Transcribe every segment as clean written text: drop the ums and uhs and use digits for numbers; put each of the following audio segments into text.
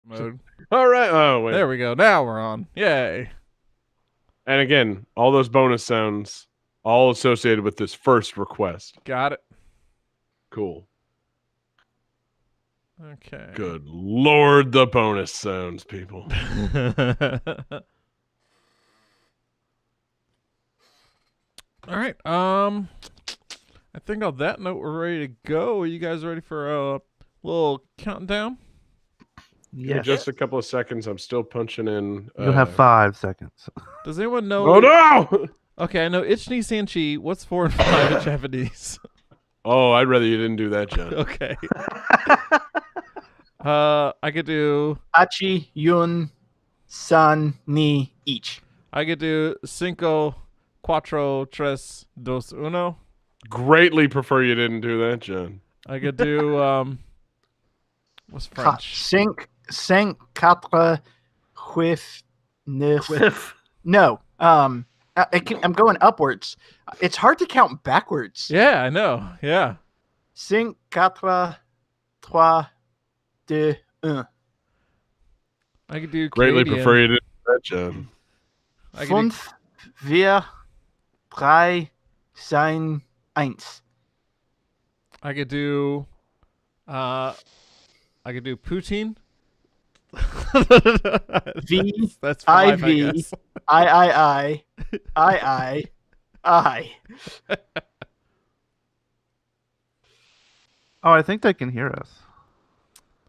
Mode. All right. Oh, wait. There we go. Now we're on. Yay. And again, all those bonus sounds, all associated with this first request. Got it. Cool. Okay. Good Lord, the bonus sounds, people. All right. I think on that note, we're ready to go. Are you guys ready for a little countdown? Yes. Just a couple of seconds. I'm still punching in. You'll have 5 seconds. Does anyone know? Oh, no! Okay, I know Ichni Sanchi. What's 4 and 5 in Japanese? Oh, I'd rather you didn't do that, John. Okay. I could do Achi, Yun, San, Ni, each. I could do cinco, cuatro, tres, dos, uno. Greatly prefer you didn't do that, John. I could do what's French? Cinq, quatre, huit, neuf. No. I'm going upwards. It's hard to count backwards. Yeah, I know. Yeah. Cinq, quatre, trois, deux, un. I could do Greatly Canadian. prefer you didn't do that, John. Fünf, vier, drei, sein, eins. I could do poutine. V, that's 5, I, guess. I. Oh, I think they can hear us.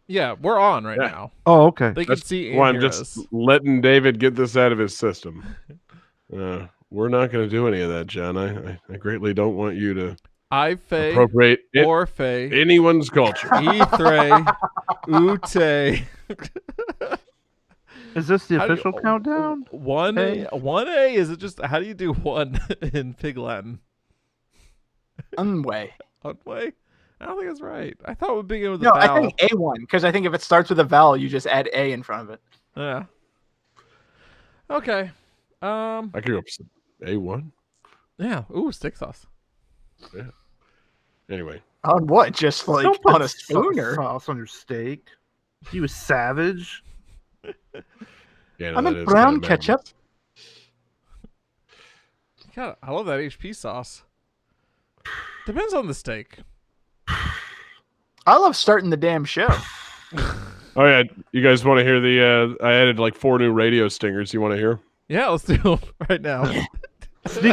Yeah, we're on right now. Oh, okay. They can see and Well, I'm hear just us. letting David get this out of his system. We're not going to do any of that, John. I greatly don't want you to appropriate Orfe, anyone's culture. Ithre, Ute. Is this the official countdown? 1A? Is it just, how do you do 1 in Pig Latin? Unway. Unway? I don't think that's right. I thought it would begin with a No, vowel. I think A1, because I think if it starts with a vowel, you just add A in front of it. Yeah. Okay. I could go A1. Yeah. Ooh, steak sauce. Yeah. Anyway. On what? Just like Don't put on a spoon or? sauce on your steak. You savage. Yeah, no, I that meant is brown kinda ketchup. God, I love that HP sauce. Depends on the steak. I love starting the damn show. Oh yeah, you guys want to hear the? I added like 4 new radio stingers. You want to hear? Yeah, let's do them right now.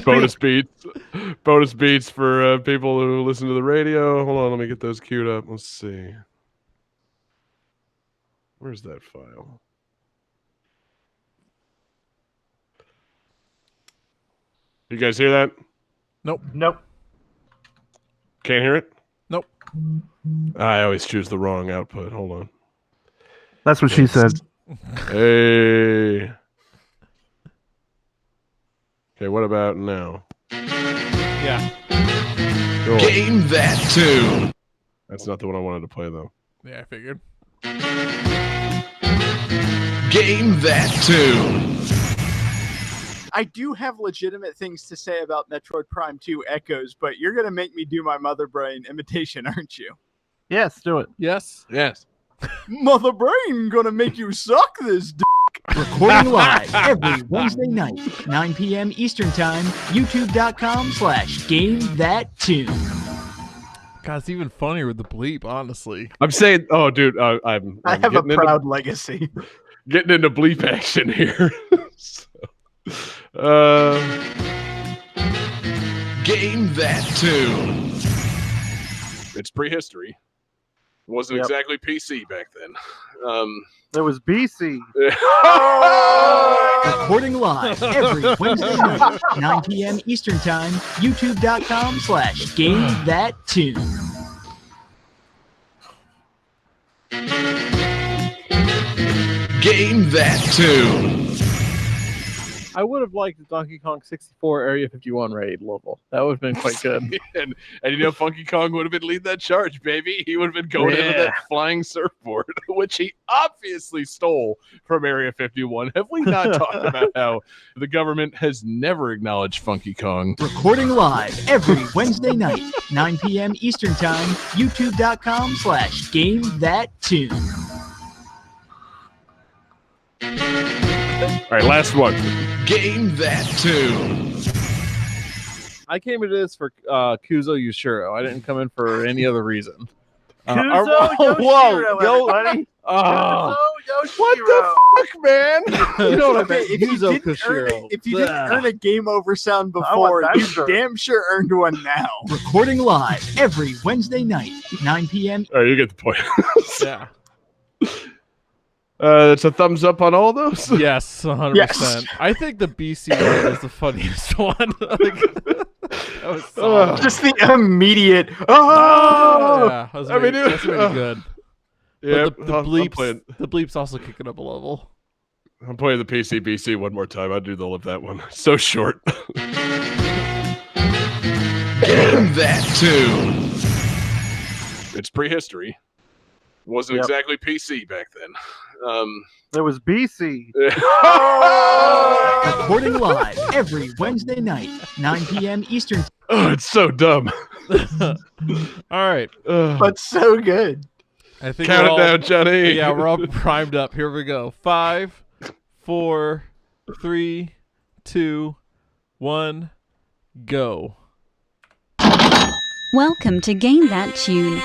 bonus beats for people who listen to the radio. Hold on, let me get those queued up. Let's see. Where's that file? You guys hear that? Nope. Can't hear it? Nope. I always choose the wrong output. Hold on. That's what she said. Hey. Okay, what about now? Yeah. Cool. Game that tune. That's not the one I wanted to play, though. Yeah, I figured. Game that tune. I do have legitimate things to say about Metroid Prime 2 Echoes, but you're going to make me do my Mother Brain imitation, aren't you? Yes, do it. Yes. Mother Brain gonna make you suck this d***. Recording live every Wednesday night, 9 p.m. Eastern Time, youtube.com/GameThatTune. God, it's even funnier with the bleep, honestly. I'm saying, oh, dude, I'm I have a getting proud legacy. getting into bleep action here. Game that tune. It's prehistory. It wasn't exactly PC back then. It was BC. Recording live every Wednesday night, 9 p.m. Eastern Time, youtube.com/GameThatTune. Game that tune. I would have liked the Donkey Kong 64 Area 51 raid level. That would have been quite good. and you know, Funky Kong would have been leading that charge, baby. He would have been going into that flying surfboard, which he obviously stole from Area 51. Have we not talked about how the government has never acknowledged Funky Kong? Recording live every Wednesday night, 9 p.m. Eastern Time, youtube.com/GameThatTune. right, last one. Game that tune. I came into this for Kuzo Yushiro. I didn't come in for any other reason. Kuzo whoa, Yoshiro, yo, everybody. oh, Kuzo Yoshiro. What the fuck, man? you know what I Okay, meant? if you Yuzo didn't earn Kushiro. if you didn't earn a game over sound I want before, that you shirt. damn sure earned one now. Recording live every Wednesday night, 9 p.m. All right, you get the point. Yeah. It's a thumbs up on all those? Yes, 100%. Yes. I think the BC one is the funniest one. That was solid. Just the immediate. Oh, Yeah, that was I mean, really, that's really good. Yeah, But the bleeps also kick it up a level. I'm playing the PCBC one more time. I'll do the love that one. So short. Game that tune. It's prehistory. Wasn't Yep. exactly PC back then. It was BC. Recording live every Wednesday night, 9 p.m. Eastern. Oh, it's so dumb. All right. but so good. I think Count we're it all, down, Johnny. Yeah, we're all primed up. Here we go. 5, 4, 3, 2, 1, go. Welcome to Game That Tune.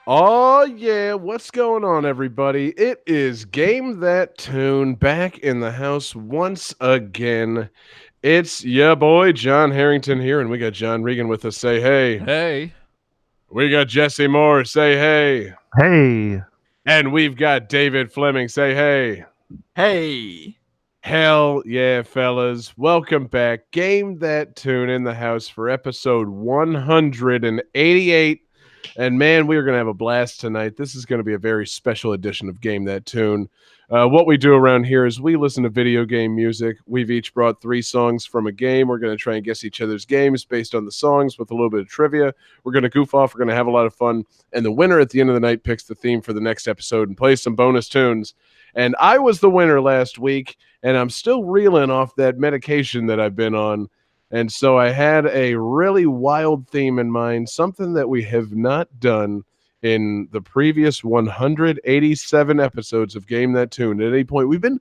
Oh, yeah. What's going on, everybody? It is Game That Tune back in the house once again. It's your boy, John Harrington here, and we got John Regan with us. Say hey. Hey. We got Jesse Moore. Say hey. Hey. And we've got David Fleming. Say hey. Hey. Hell yeah, fellas. Welcome back. Game That Tune in the house for episode 188. And man, we are going to have a blast tonight. This is going to be a very special edition of Game That Tune. What we do around here is we listen to video game music. We've each brought 3 songs from a game. We're going to try and guess each other's games based on the songs with a little bit of trivia. We're going to goof off. We're going to have a lot of fun. And the winner at the end of the night picks the theme for the next episode and plays some bonus tunes. And I was the winner last week, and I'm still reeling off that medication that I've been on. And so I had a really wild theme in mind, something that we have not done in the previous 187 episodes of Game That Tune. At any point, we've been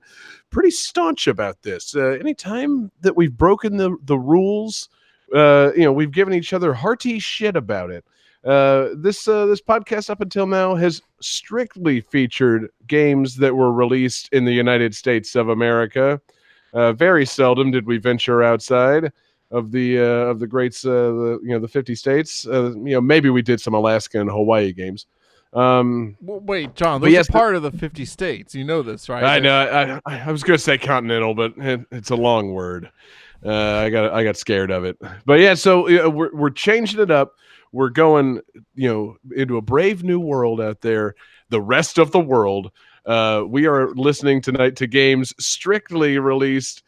pretty staunch about this. Anytime that we've broken the rules, we've given each other hearty shit about it. This podcast up until now has strictly featured games that were released in the United States of America. Very seldom did we venture outside of the greats, the 50 states. Maybe we did some Alaska and Hawaii games. Wait, John, those yes, are part of the 50 states. You know this, right? I know. I was going to say continental, but it's a long word. I got scared of it. But yeah, so we're changing it up. We're going, into a brave new world out there. The rest of the world. We are listening tonight to games strictly released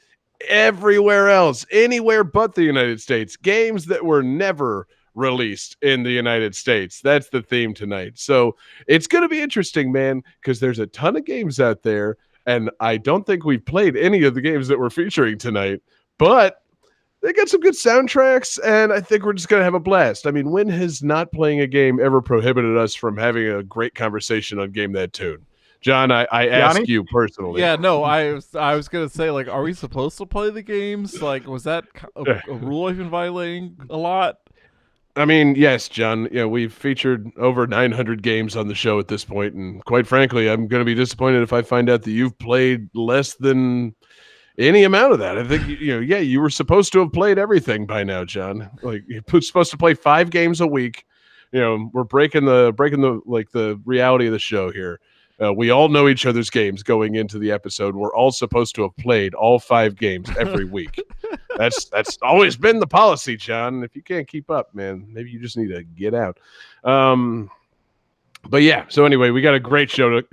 everywhere else, anywhere but the United States. Games that were never released in the United States. That's the theme tonight. So it's going to be interesting, man, because there's a ton of games out there, and I don't think we've played any of the games that we're featuring tonight, but they got some good soundtracks, and I think we're just going to have a blast. I mean, when has not playing a game ever prohibited us from having a great conversation on Game That Tune? John, I ask you personally. Yeah, no, I was gonna say, like, are we supposed to play the games? Like, was that a rule I've been violating a lot? I mean, yes, John. We've featured over 900 games on the show at this point, and quite frankly, I'm going to be disappointed if I find out that you've played less than any amount of that. I think you were supposed to have played everything by now, John. Like, you're supposed to play 5 games a week. We're breaking the reality of the show here. We all know each other's games going into the episode. We're all supposed to have played all 5 games every week. That's always been the policy, John. If you can't keep up, man, maybe you just need to get out. But yeah, so anyway, we got a great show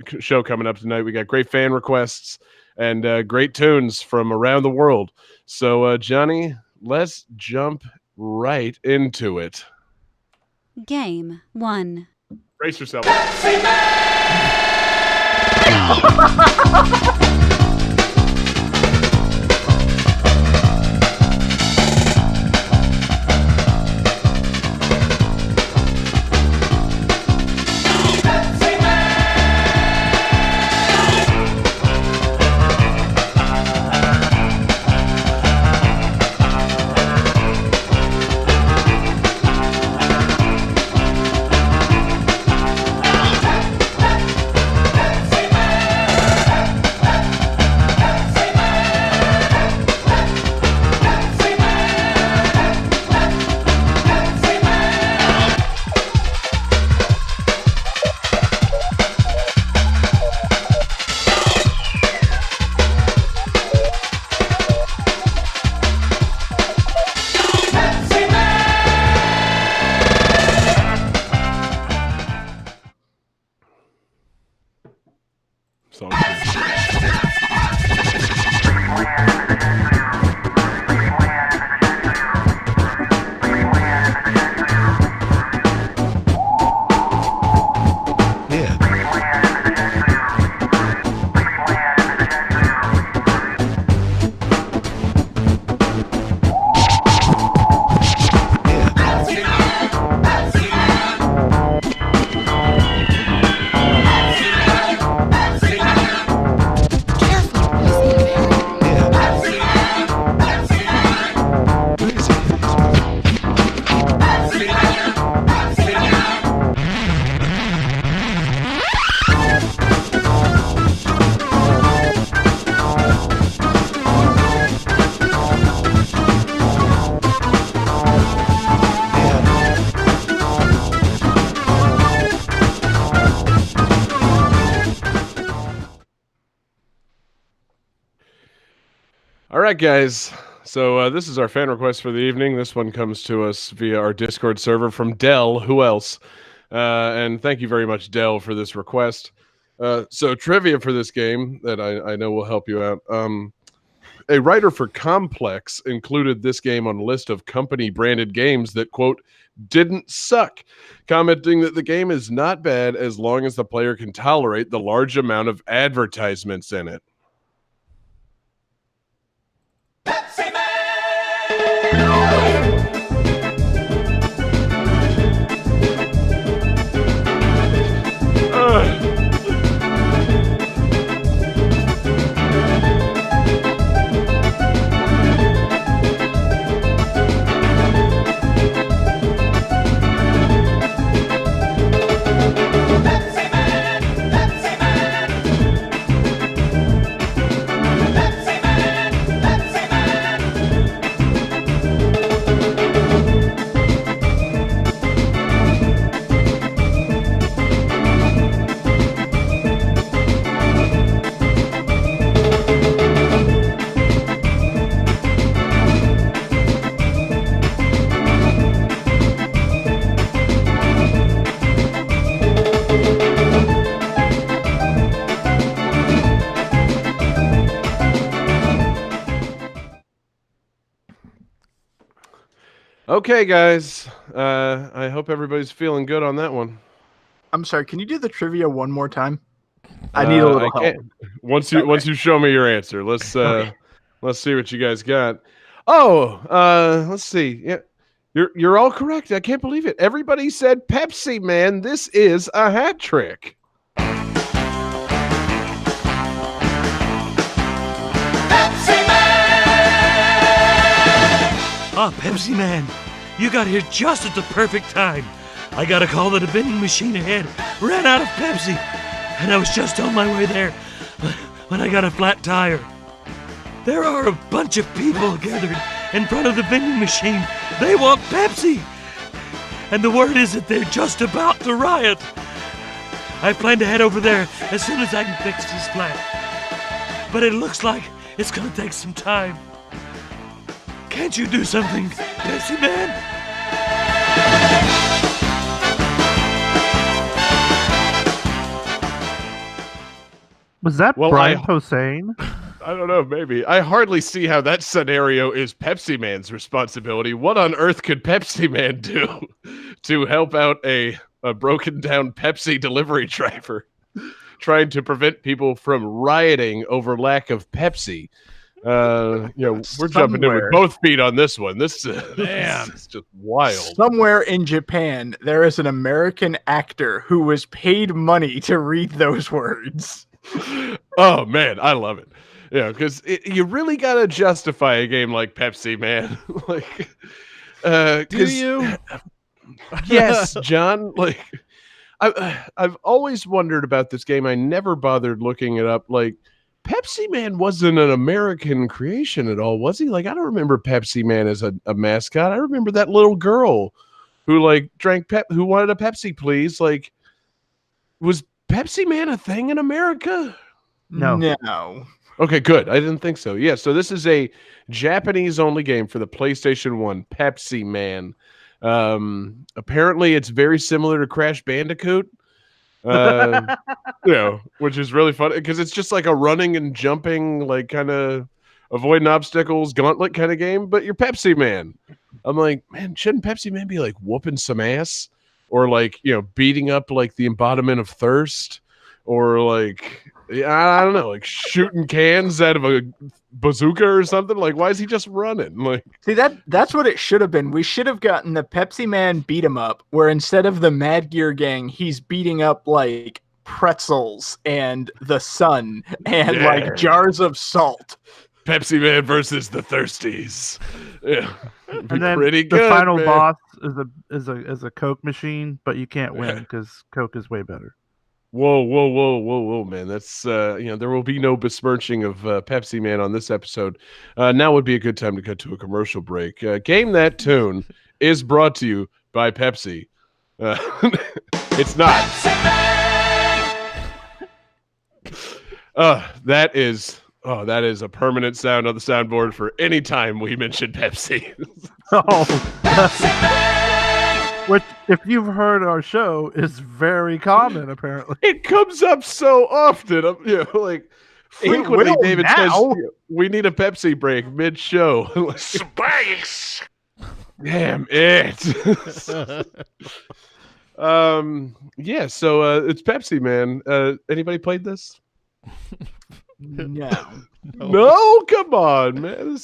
coming up tonight. We got great fan requests. and great tunes from around the world. So, Johnny, let's jump right into it. Game 1. Brace yourself. Song. All right, guys. So this is our fan request for the evening. This one comes to us via our Discord server from Dell. Who else? And thank you very much, Dell, for this request. So trivia for this game that I know will help you out. A writer for Complex included this game on a list of company-branded games that, quote, didn't suck, commenting that the game is not bad as long as the player can tolerate the large amount of advertisements in it. Okay, guys. I hope everybody's feeling good on that one. I'm sorry. Can you do the trivia one more time? I need a little help. Once you show me your answer, let's let's see what you guys got. Oh, let's see. Yeah, you're all correct. I can't believe it. Everybody said Pepsi, man. This is a hat trick. Ah, Pepsi Man, you got here just at the perfect time. I got a call that a vending machine ahead ran out of Pepsi, and I was just on my way there when I got a flat tire. There are a bunch of people gathered in front of the vending machine. They want Pepsi, and the word is that they're just about to riot. I plan to head over there as soon as I can fix this flat, but it looks like it's gonna take some time. Can't you do something, Pepsi Man? Was that Well, Brian Posehn? I don't know, maybe. I hardly see how that scenario is Pepsi Man's responsibility. What on earth could Pepsi Man do to help out a broken down Pepsi delivery driver trying to prevent people from rioting over lack of Pepsi? We're jumping in with both feet on this one. This is just wild. Somewhere in Japan, there is an American actor who was paid money to read those words. Oh man, I love it. Yeah, because you really gotta justify a game like Pepsi, man. Like, Do you? Yes, John. Like, I've always wondered about this game. I never bothered looking it up. Like, Pepsi Man wasn't an American creation at all, was he? Like, I don't remember Pepsi Man as a mascot. I remember that little girl who like drank who wanted a Pepsi, please. Like, was Pepsi Man a thing in America? No. Okay, good. I didn't think so. Yeah, so this is a Japanese-only game for the PlayStation 1, Pepsi Man. Apparently, it's very similar to Crash Bandicoot. Which is really fun because it's just like a running and jumping, like kind of avoiding obstacles, gauntlet kind of game. But you're Pepsi Man. I'm like, man, shouldn't Pepsi Man be like whooping some ass, or like beating up like the embodiment of thirst, or like I don't know, like shooting cans out of a bazooka or something? Like, why is he just running? Like, see, that's what it should have been. We should have gotten the Pepsi Man beat 'em up, where instead of the Mad Gear Gang, he's beating up like pretzels and the sun and like jars of salt. Pepsi Man versus the Thirsties. Yeah, And then pretty the good, final man. boss is a Coke machine, but you can't win because Coke is way better. Whoa, man. That's, there will be no besmirching of Pepsi Man on this episode. Now would be a good time to cut to a commercial break. Game That Tune is brought to you by Pepsi. It's not. That is a permanent sound on the soundboard for any time we mention Pepsi. Which, if you've heard our show, is very common, apparently. It comes up so often. Like frequently, David says, "We need a Pepsi break mid-show." Space. Damn it. Yeah. So it's Pepsi Man. Anybody played this? No, come on, man.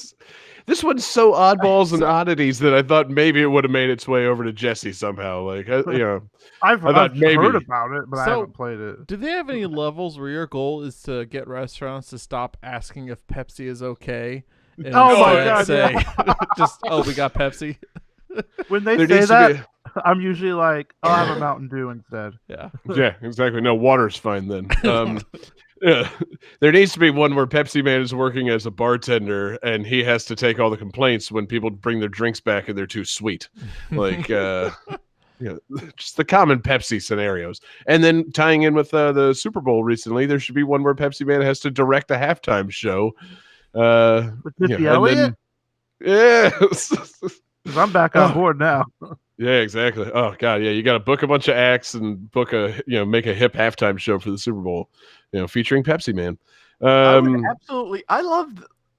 This one's so oddballs and oddities that I thought maybe it would have made its way over to Jesse somehow. Like, I've heard about it, but I So, haven't played it. Do they have any levels where your goal is to get restaurants to stop asking if Pepsi is okay? And Oh my God, Say, just, we got Pepsi. When they There say needs to that, I'm usually like, I'll have a Mountain Dew instead. Yeah. Yeah, exactly. No, water's fine then. Yeah. There needs to be one where Pepsi Man is working as a bartender and he has to take all the complaints when people bring their drinks back and they're too sweet. Like, just the common Pepsi scenarios. And then tying in with the Super Bowl recently, there should be one where Pepsi Man has to direct a halftime show. With Missy Elliott? Yes. Because I'm back on board now. Yeah, exactly. Oh God, yeah, you got to book a bunch of acts and book make a hip halftime show for the Super Bowl, featuring Pepsi Man.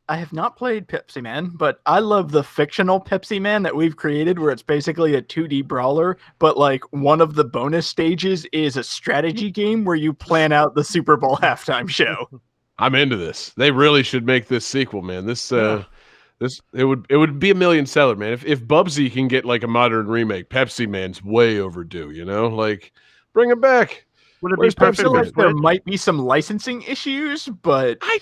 I have not played Pepsi Man, but I love the fictional Pepsi Man that we've created, where it's basically a 2D brawler, but like one of the bonus stages is a strategy game where you plan out the Super Bowl halftime show. I'm into this. They really should make this sequel, man. It would be a million seller, man. If Bubsy can get like a modern remake, Pepsi Man's way overdue. Like, bring him back. Would it be perfect? Like there might be some licensing issues, but I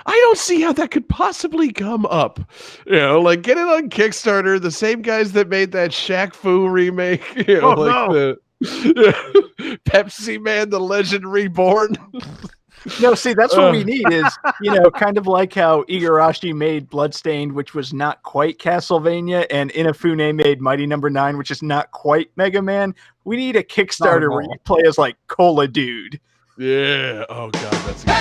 don't see how that could possibly come up. Like get it on Kickstarter. The same guys that made that Shaq Fu remake. The Pepsi Man, the Legend Reborn. No, see, that's what we need is, kind of like how Igarashi made Bloodstained, which was not quite Castlevania, and Inafune made Mighty No. 9, which is not quite Mega Man. We need a Kickstarter where you play as, like, Cola Dude. Yeah. Oh, God, that's a good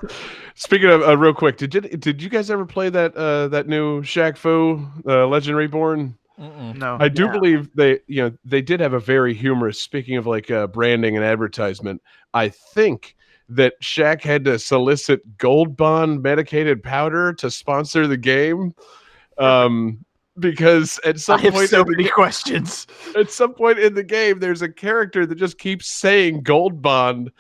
idea. Speaking of, real quick, did you guys ever play that new Shaq Fu, Legend Reborn? No, I do believe they did have a very humorous, speaking of like branding and advertisement, I think that Shaq had to solicit Gold Bond medicated powder to sponsor the game. Because at some I have point so many questions. At some point in the game, there's a character that just keeps saying Gold Bond.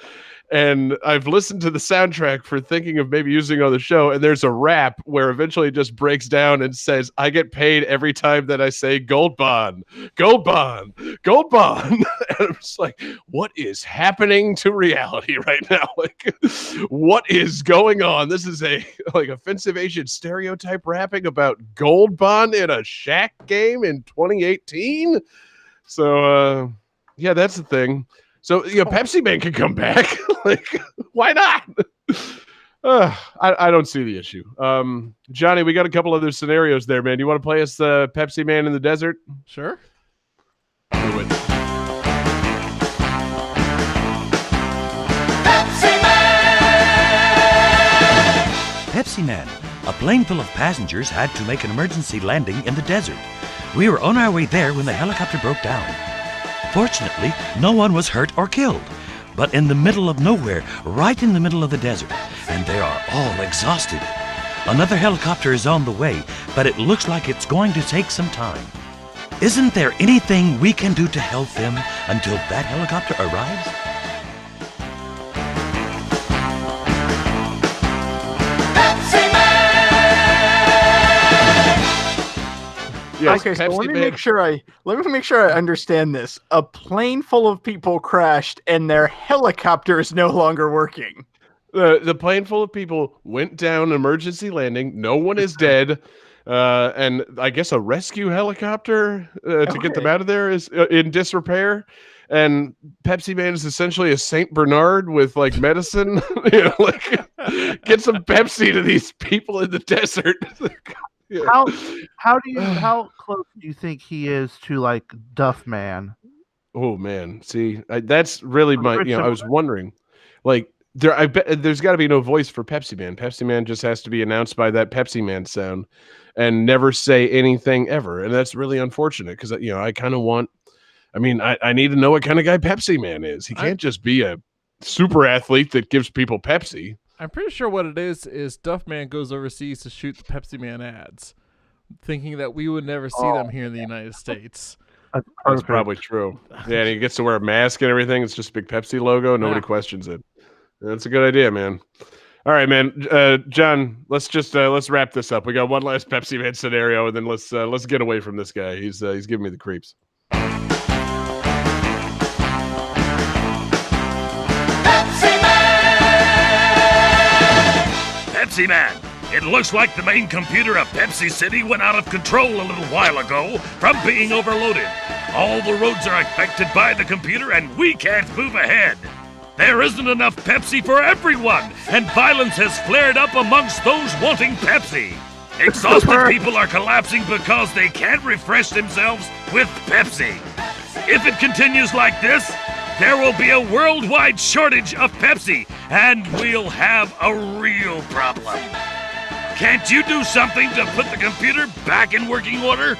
And I've listened to the soundtrack for thinking of maybe using it on the show. And there's a rap where eventually it just breaks down and says, I get paid every time that I say Gold Bond, Gold Bond, Gold Bond. And I'm just like, what is happening to reality right now? Like, what is going on? This is a offensive Asian stereotype rapping about Gold Bond in a Shaq game in 2018. So, yeah, that's the thing. So, Pepsi Man can come back. Like, why not? I don't see the issue. Johnny, we got a couple other scenarios there, man. You want to play us Pepsi Man in the desert? Sure. Do it. Pepsi Man. A plane full of passengers had to make an emergency landing in the desert. We were on our way there when the helicopter broke down. Fortunately, no one was hurt or killed. But in the middle of nowhere, right in the middle of the desert, and they are all exhausted. Another helicopter is on the way, but it looks like it's going to take some time. Isn't there anything we can do to help them until that helicopter arrives? Yes, okay, so Pepsi let me Man. make sure I understand this. A plane full of people crashed, and their helicopter is no longer working. The plane full of people went down emergency landing. No one is dead. And I guess a rescue helicopter to get them out of there is in disrepair. And Pepsi Man is essentially a Saint Bernard with like medicine. Get some Pepsi to these people in the desert. Yeah. How close do you think he is to like Duff Man? Oh man, see, that's really my. I was wondering, like, I bet there's got to be no voice for Pepsi Man. Pepsi Man just has to be announced by that Pepsi Man sound, and never say anything ever. And that's really unfortunate because I kind of want. I mean, I need to know what kind of guy Pepsi Man is. He can't just be a super athlete that gives people Pepsi. I'm pretty sure what it is Duff Man goes overseas to shoot the Pepsi Man ads, thinking that we would never see them here in the United States. That's probably true. Yeah, and he gets to wear a mask and everything. It's just a big Pepsi logo. Nobody questions it. That's a good idea, man. All right, man. John, let's wrap this up. We got one last Pepsi Man scenario, and then let's get away from this guy. He's giving me the creeps. Pepsi Man! It looks like the main computer of Pepsi City went out of control a little while ago from being overloaded. All the roads are affected by the computer and we can't move ahead. There isn't enough Pepsi for everyone, and violence has flared up amongst those wanting Pepsi. Exhausted people are collapsing because they can't refresh themselves with Pepsi. If it continues like this, there will be a worldwide shortage of Pepsi, and we'll have a real problem. Can't you do something to put the computer back in working order?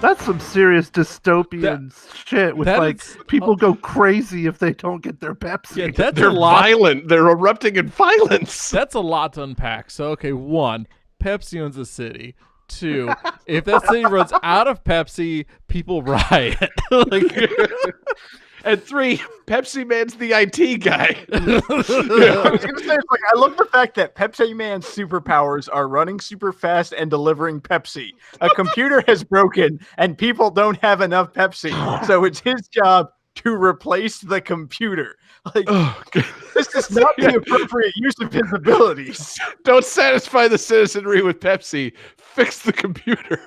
That's some serious dystopian shit with people go crazy if they don't get their Pepsi. Yeah, that's They're a lot. violent. They're erupting in violence. That's a lot to unpack. So, okay, 1, Pepsi owns a city. 2, if that city runs out of Pepsi, people riot. And 3, Pepsi Man's the IT guy. I was gonna say, I love the fact that Pepsi Man's superpowers are running super fast and delivering Pepsi. A computer has broken and people don't have enough Pepsi, so it's his job to replace the computer. This is not the appropriate use of his abilities. Don't satisfy the citizenry with Pepsi. Fix the computer.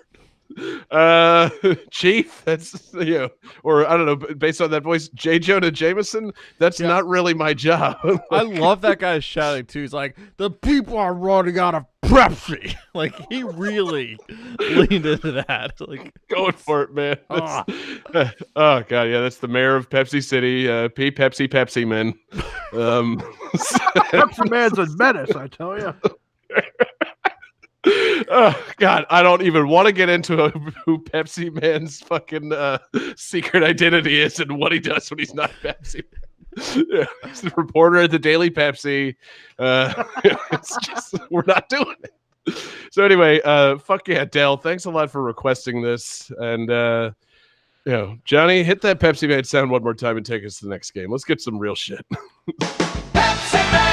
Chief, that's or I don't know, based on that voice, J. Jonah Jameson, that's not really my job. I love that guy shouting too. He's like, the people are running out of Pepsi. Like, he really leaned into that. Like, going for it, man. Oh god, yeah, that's the mayor of Pepsi City, Pepsi Man. Pepsi Man's a menace, I tell you. Oh God, I don't even want to get into who Pepsi Man's fucking secret identity is and what he does when he's not Pepsi Man. Yeah, he's the reporter at the Daily Pepsi. It's just we're not doing it. So anyway, fuck yeah, Dell. Thanks a lot for requesting this. And Johnny, hit that Pepsi Man sound one more time and take us to the next game. Let's get some real shit. Pepsi Man!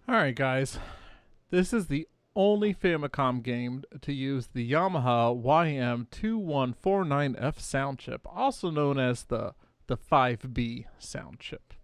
Alright guys, this is the only Famicom game to use the Yamaha YM2149F sound chip, also known as the 5B sound chip.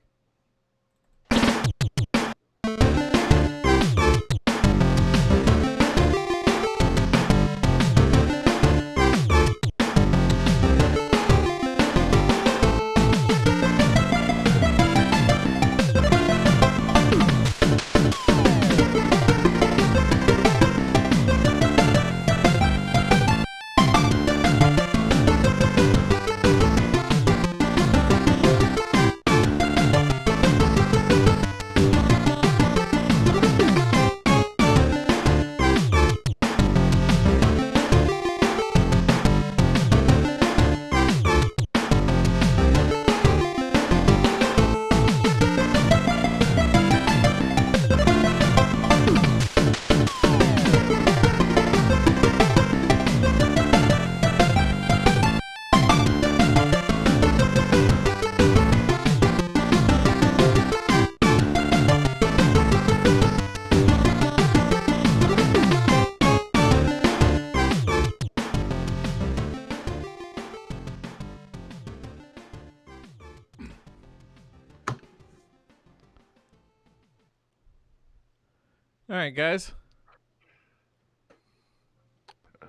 All right, guys.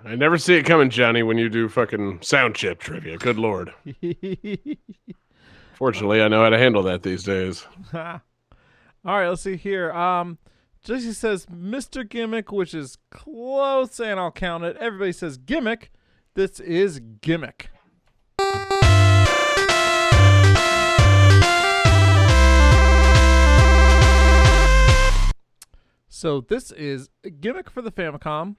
I never see it coming, Johnny, when you do fucking sound chip trivia. Good lord. Fortunately, I know how to handle that these days. All right, let's see here. Jesse says Mr. Gimmick, which is close, and I'll count it. Everybody says Gimmick. This is Gimmick. So this is a Gimmick for the Famicom.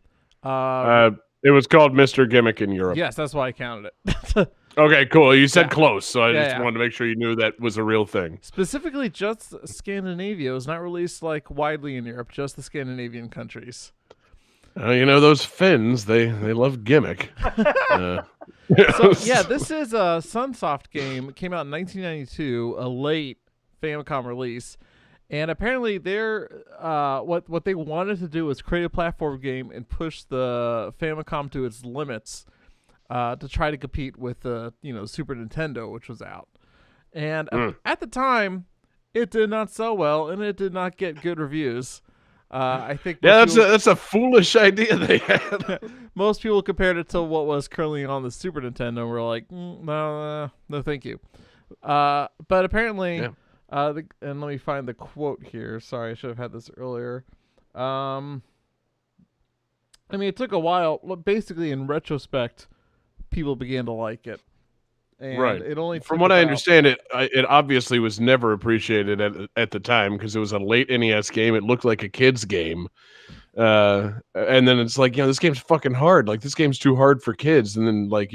It was called Mr. Gimmick in Europe. Yes, that's why I counted it. Okay, cool. You said Yeah. close, so I Yeah, just yeah. wanted to make sure you knew that was a real thing. Specifically, just Scandinavia. It was not released like widely in Europe, just the Scandinavian countries. You know, those Finns, they love Gimmick. So yeah, this is a Sunsoft game. It came out in 1992, a late Famicom release. And apparently, they're what they wanted to do was create a platform game and push the Famicom to its limits to try to compete with the Super Nintendo, which was out. And at the time, it did not sell well, and it did not get good reviews. I think that's a foolish idea they had. most people compared it to what was currently on the Super Nintendo. And were like, no, thank you. But apparently. Yeah. And let me find the quote here. Sorry, I should have had this earlier. I mean, it took a while. Basically, in retrospect, people began to like it. And Right. It only From took what I about- understand, it obviously was never appreciated at the time because it was a late NES game. It looked like a kid's game. And then it's like, this game's fucking hard. Like, this game's too hard for kids. And then, like,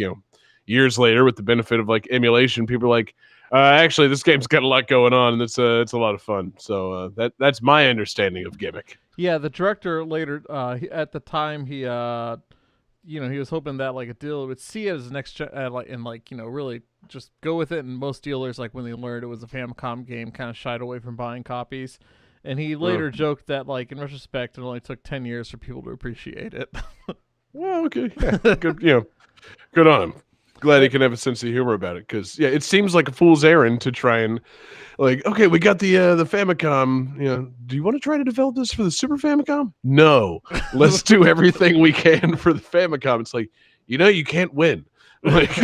years later, with the benefit of, like, emulation, people are like, actually, this game's got a lot going on, and it's a lot of fun. So that's my understanding of Gimmick. Yeah, the director later, at the time, he was hoping that like a dealer would see it as next really just go with it. And most dealers, like when they learned it was a Famicom game, kind of shied away from buying copies. And he later joked that, like, in retrospect, it only took 10 years for people to appreciate it. Well, okay, yeah, good, good on him. Glad he can have a sense of humor about it, because it seems like a fool's errand to try and okay, we got the Famicom. Do you want to try to develop this for the Super Famicom? No, let's do everything we can for the Famicom. It's like you can't win. Like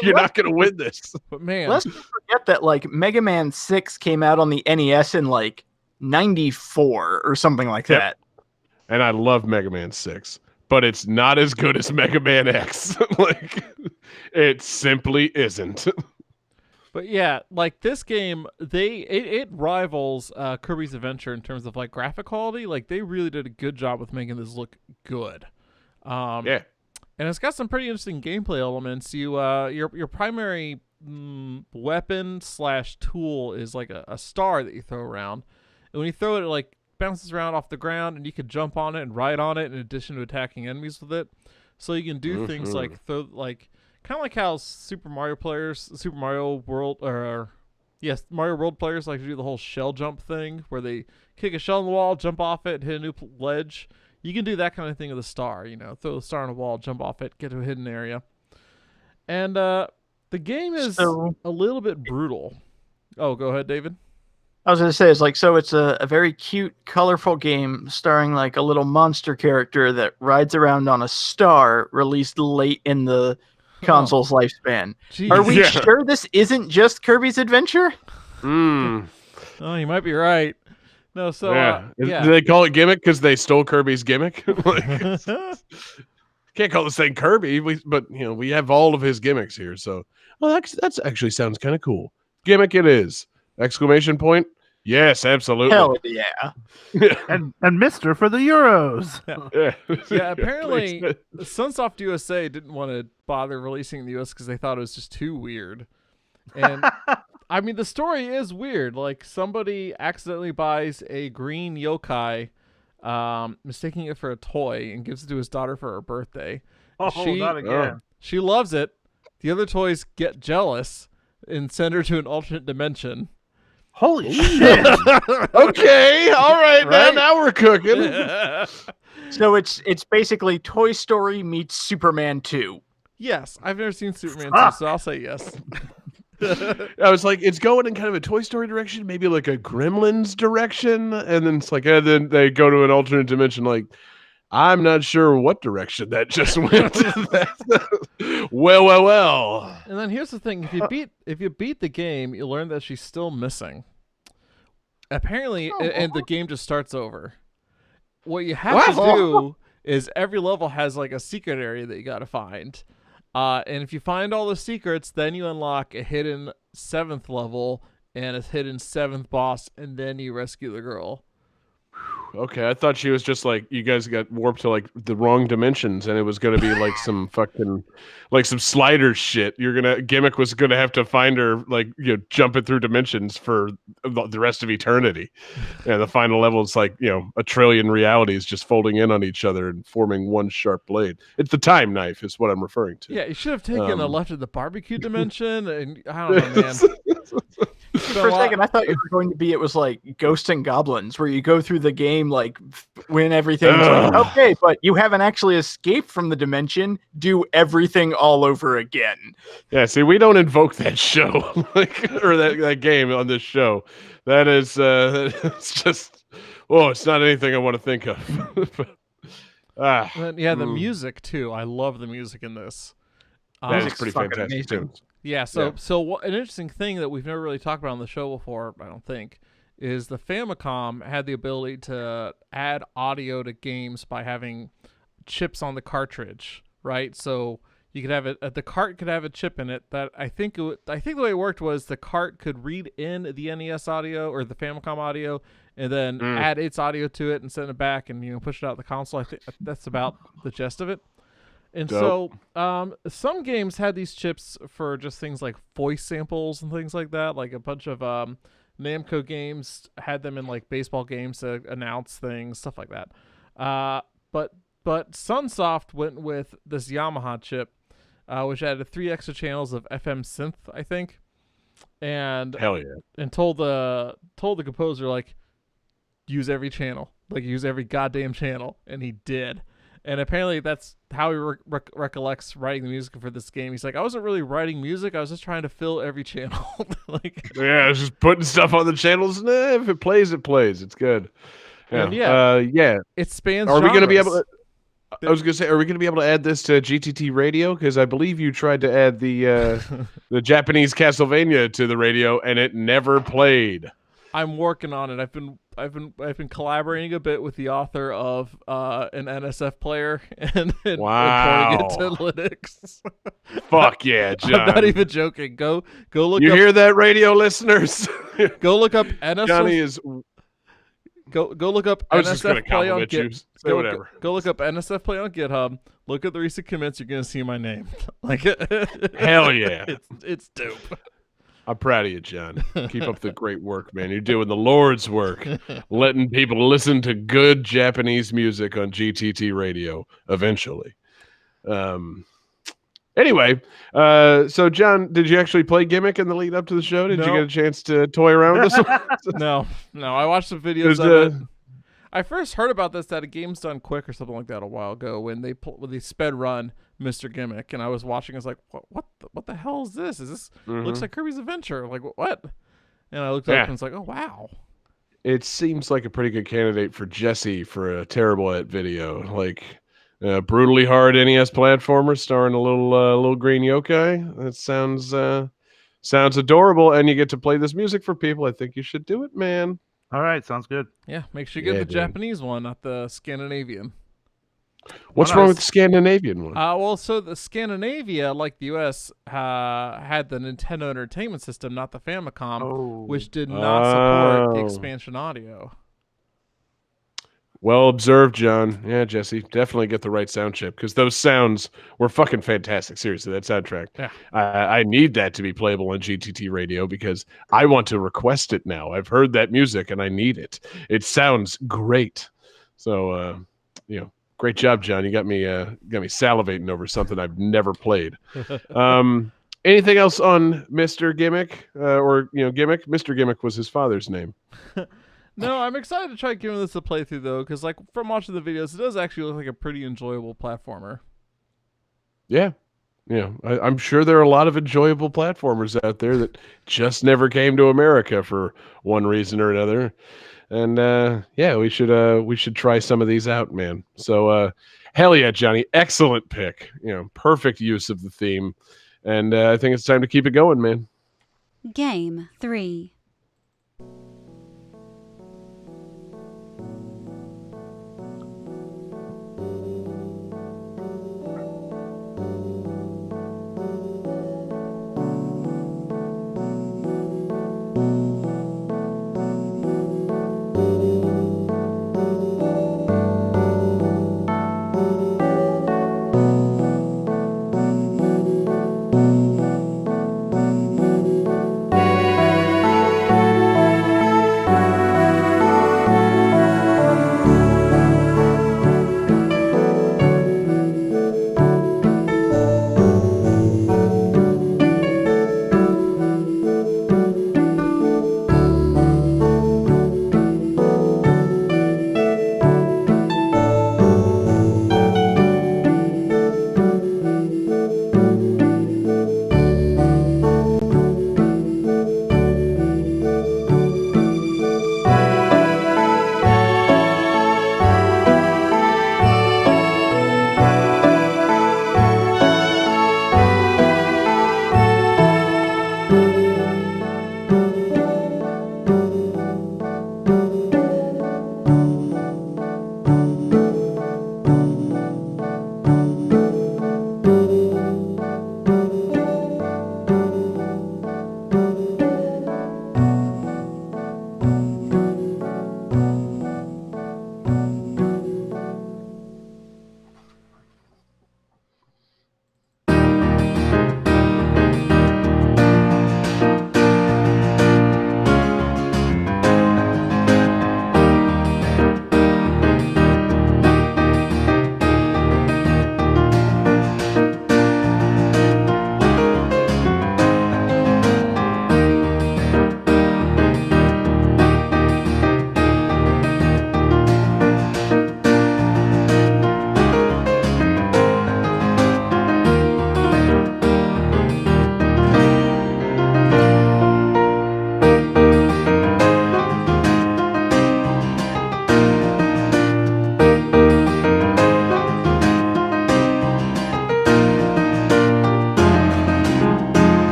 you're not going to win this. But man, let's not forget that like Mega Man 6 came out on the NES in like 94 or something like that. And I love Mega Man 6. But it's not as good as Mega Man X. Like, it simply isn't. But yeah, like this game, it rivals Kirby's Adventure in terms of like graphic quality. Like they really did a good job with making this look good. Yeah, and it's got some pretty interesting gameplay elements. Your primary weapon / tool is like a star that you throw around, and when you throw it, like bounces around off the ground, and you can jump on it and ride on it in addition to attacking enemies with it. So you can do things like throw, like kind of like how Mario World players like to do the whole shell jump thing, where they kick a shell on the wall, jump off it, hit a new ledge. You can do that kind of thing with a star. Throw the star on a wall, jump off it, get to a hidden area. And the game is a little bit brutal. Oh, go ahead, David. I was going to say, it's a very cute, colorful game starring like a little monster character that rides around on a star released late in the console's lifespan. Jeez. Are we sure this isn't just Kirby's Adventure? Oh, you might be right. No, so do they call it Gimmick because they stole Kirby's gimmick? Can't call this thing Kirby, but we have all of his gimmicks here. So, that's actually sounds kind of cool. Gimmick it is! Exclamation point! Yes, absolutely. Hell yeah! and Mr. for the Euros. Yeah, apparently Sunsoft USA didn't want to bother releasing in the US because they thought it was just too weird. And I mean, the story is weird. Like somebody accidentally buys a green yokai, mistaking it for a toy, and gives it to his daughter for her birthday. Oh, not again. She loves it. The other toys get jealous and send her to an alternate dimension. Holy shit! Okay, all right, Right? now we're cooking. So it's basically Toy Story meets Superman 2. Yes, I've never seen Superman 2, so I'll say yes. I was like, it's going in kind of a Toy Story direction, maybe like a Gremlins direction, and then it's like, and then they go to an alternate dimension. Like, I'm not sure what direction that just went. Well. And then here's the thing: if you beat the game, you learn that she's still missing. Apparently, and the game just starts over. What you have to do is every level has like a secret area that you got to find. And if you find all the secrets, then you unlock a hidden 7th level and a hidden 7th boss, and then you rescue the girl. Okay, I thought she was just like, you guys got warped to like the wrong dimensions, and it was going to be like some fucking, like some slider shit. Gimmick was going to have to find her, like, jumping through dimensions for the rest of eternity. And the final level is like, a trillion realities just folding in on each other and forming one sharp blade. It's the time knife is what I'm referring to. Yeah, you should have taken a left of the barbecue dimension, and I don't know, man. For a second, I thought you were going to be, it was like Ghosts and Goblins, where you go through the game, like, win everything. Like, okay, but you haven't actually escaped from the dimension. Do everything all over again. Yeah, see, we don't invoke that show, or that game on this show. That is, it's just, it's not anything I want to think of. The music, too. I love the music in this. That is pretty fantastic, too. Yeah, so an interesting thing that we've never really talked about on the show before, I don't think, is the Famicom had the ability to add audio to games by having chips on the cartridge, right? So you could have it. The cart could have a chip in it that I think the way it worked was the cart could read in the NES audio or the Famicom audio, and then add its audio to it and send it back and push it out the console. I think that's about the gist of it. And Dope. So some games had these chips for just things like voice samples and things like that. Like a bunch of Namco games had them in like baseball games to announce things, stuff like that. But Sunsoft went with this Yamaha chip, which added 3 extra channels of FM synth, I think. And hell yeah. And told the composer, like, use every channel, like use every goddamn channel, and he did. And apparently that's how he recollects writing the music for this game. He's like, I wasn't really writing music. I was just trying to fill every channel. Yeah, I was just putting stuff on the channels. And, if it plays, it plays. It's good. Yeah. It spans Are we going to be genres. able to... I was going to say, are we going to be able to add this to GTT radio? Because I believe you tried to add the the Japanese Castlevania to the radio, and it never played. I'm working on it. I've been collaborating a bit with the author of an NSF player and porting it to Linux. Fuck yeah, John! I'm not even joking. Go look. You hear that, radio listeners? Go look up NSF. Johnny is. Go look up I was just NSF Play on you. Git. Say whatever. Go look up NSF Play on GitHub. Look at the recent commits. You're gonna see my name. Like, hell yeah, it's dope. I'm proud of you, John. Keep up the great work, man. You're doing the Lord's work, letting people listen to good Japanese music on GTT radio eventually. Anyway, so John, did you actually play Gimmick in the lead up to the show? Did you get a chance to toy around with this one? No. I watched some videos of it. I first heard about this at a Games Done Quick or something like that a while ago when they sped run Mr. Gimmick, and I was watching. I was like, what the hell is this? Is this looks like Kirby's Adventure? Like, what? And I looked up and it's like, oh wow. It seems like a pretty good candidate for Jesse for a terrible at video, like brutally hard NES platformer starring a little green yokai. That sounds adorable, and you get to play this music for people. I think you should do it, man. All right, sounds good. Yeah, make sure you get the Japanese one, not the Scandinavian. What's wrong with the Scandinavian one? Well, so the Scandinavia, like the U.S., had the Nintendo Entertainment System, not the Famicom, which did not support the expansion audio. Well observed, John. Yeah, Jesse, definitely get the right sound chip, because those sounds were fucking fantastic. Seriously, that soundtrack. Yeah. I need that to be playable on GTT radio because I want to request it now. I've heard that music and I need it. It sounds great. So, great job, John. You got me salivating over something I've never played. Anything else on Mr. Gimmick or Gimmick? Mr. Gimmick was his father's name. No, I'm excited to try giving this a playthrough though, because like from watching the videos, it does actually look like a pretty enjoyable platformer. Yeah, I'm sure there are a lot of enjoyable platformers out there that just never came to America for one reason or another. And we should try some of these out, man. So hell yeah, Johnny, excellent pick. Perfect use of the theme. And I think it's time to keep it going, man. Game 3.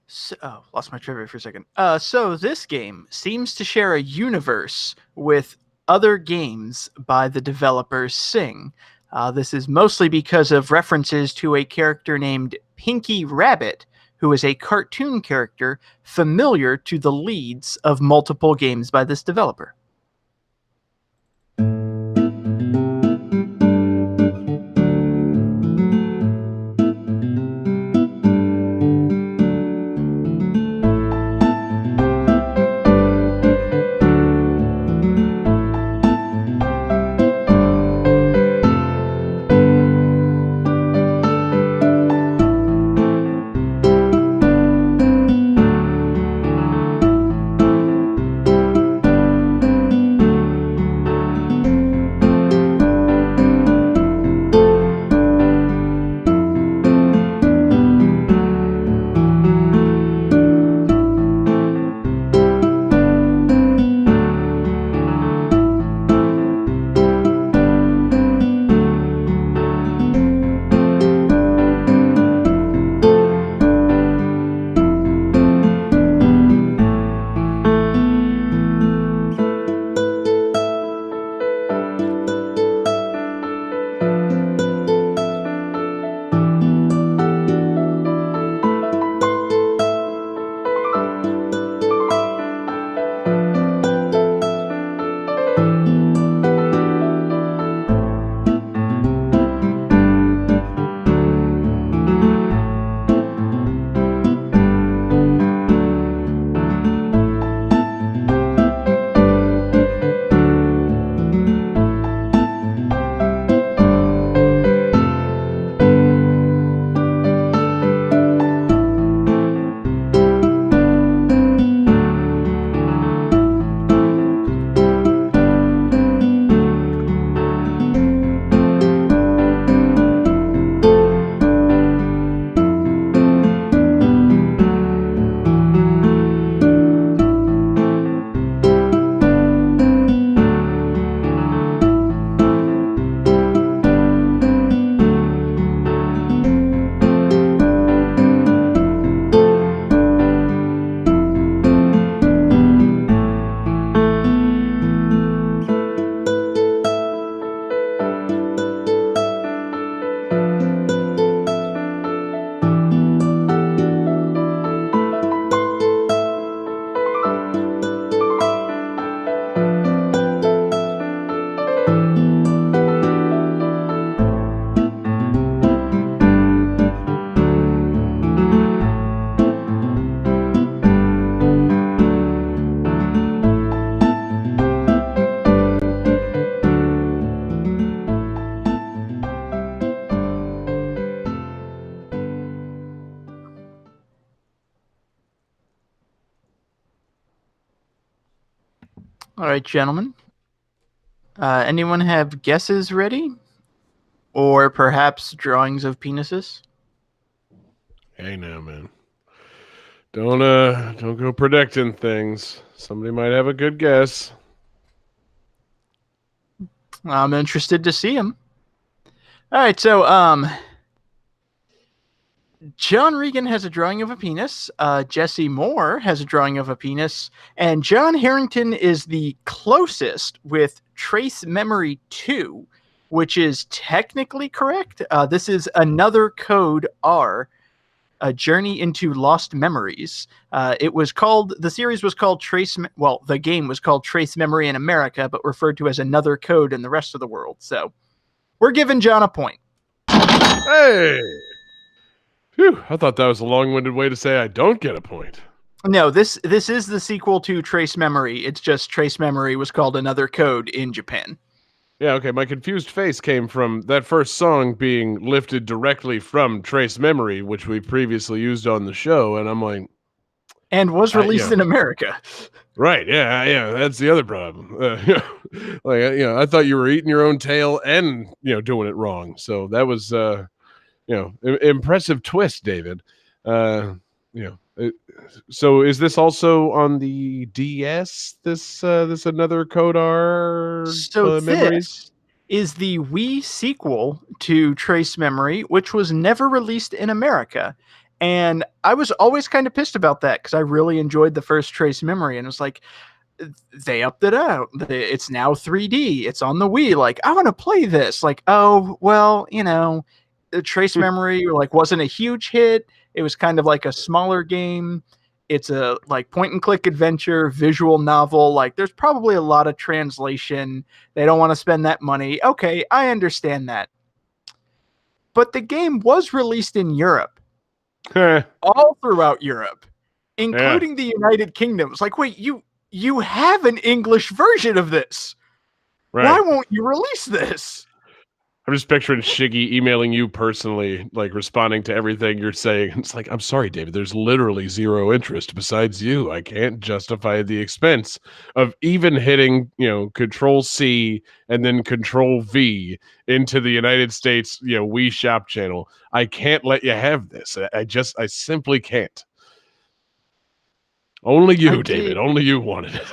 So, lost my trivia for a second. So this game seems to share a universe with other games by the developer Sing. This is mostly because of references to a character named Pinky Rabbit, who is a cartoon character familiar to the leads of multiple games by this developer. All right, gentlemen. Anyone have guesses ready? Or perhaps drawings of penises? Hey now, man. Don't go predicting things. Somebody might have a good guess. I'm interested to see them. All right, so John Regan has a drawing of a penis. Jesse Moore has a drawing of a penis, and John Harrington is the closest with Trace Memory 2, which is technically correct. This is Another Code R, A Journey into Lost Memories. The series was called the game was called Trace Memory in America, but referred to as Another Code in the rest of the world. So we're giving John a point. Hey! Phew, I thought that was a long-winded way to say I don't get a point. No, this is the sequel to Trace Memory. It's just Trace Memory was called Another Code in Japan. Yeah, okay, my confused face came from that first song being lifted directly from Trace Memory, which we previously used on the show, and I'm like... And was released in America. Right, yeah, that's the other problem. I thought you were eating your own tail and, doing it wrong. So that was... impressive twist, David. So is this also on the DS? This Another Code R? So Memories? This is the Wii sequel to Trace Memory, which was never released in America. And I was always kind of pissed about that because I really enjoyed the first Trace Memory, and it was like, they upped it out. It's now 3D. It's on the Wii. Like, I want to play this. Like, oh, well, the Trace Memory like wasn't a huge hit. It was kind of like a smaller game. It's a like point and click adventure, visual novel. Like, there's probably a lot of translation. They don't want to spend that money. Okay, I understand that. But the game was released in Europe, all throughout Europe, including the United Kingdom. It's like, wait, you have an English version of this. Right. Why won't you release this? I'm just picturing Shiggy emailing you personally, like responding to everything you're saying. It's like, I'm sorry, David, there's literally zero interest besides you. I can't justify the expense of even hitting, Control C and then Control V into the United States, Wii Shop channel. I can't let you have this. I simply can't. Only you, David. Only you wanted it.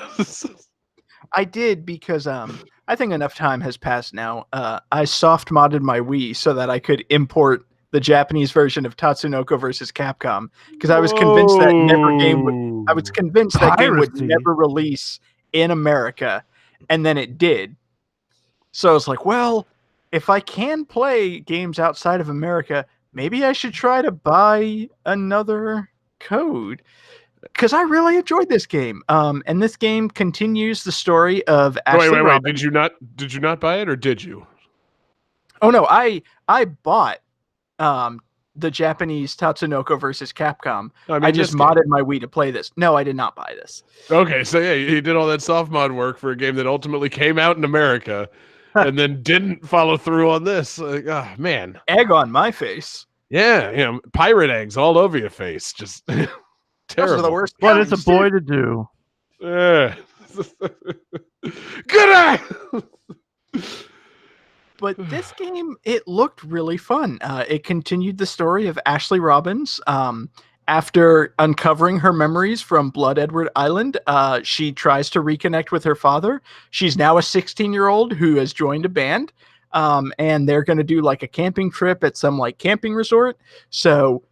I did because I think enough time has passed now. I soft modded my Wii so that I could import the Japanese version of Tatsunoko versus Capcom because I was convinced that game would never release in America, and then it did. So I was like, well, if I can play games outside of America, maybe I should try to buy another code. Because I really enjoyed this game, and this game continues the story of Ashley. Wait! Did you not buy it, or did you? Oh no, I bought the Japanese Tatsunoko versus Capcom. I just modded my Wii to play this. No, I did not buy this. Okay, so yeah, you did all that soft mod work for a game that ultimately came out in America, and then didn't follow through on this. Like, oh man, egg on my face. Yeah, pirate eggs all over your face. Just. Terrible. Those are the worst. What is a boy to do? Good eye. But this game, it looked really fun. It continued the story of Ashley Robbins. After uncovering her memories from Blood Edward Island, she tries to reconnect with her father. She's now a 16-year-old who has joined a band, and they're going to do like a camping trip at some like camping resort. So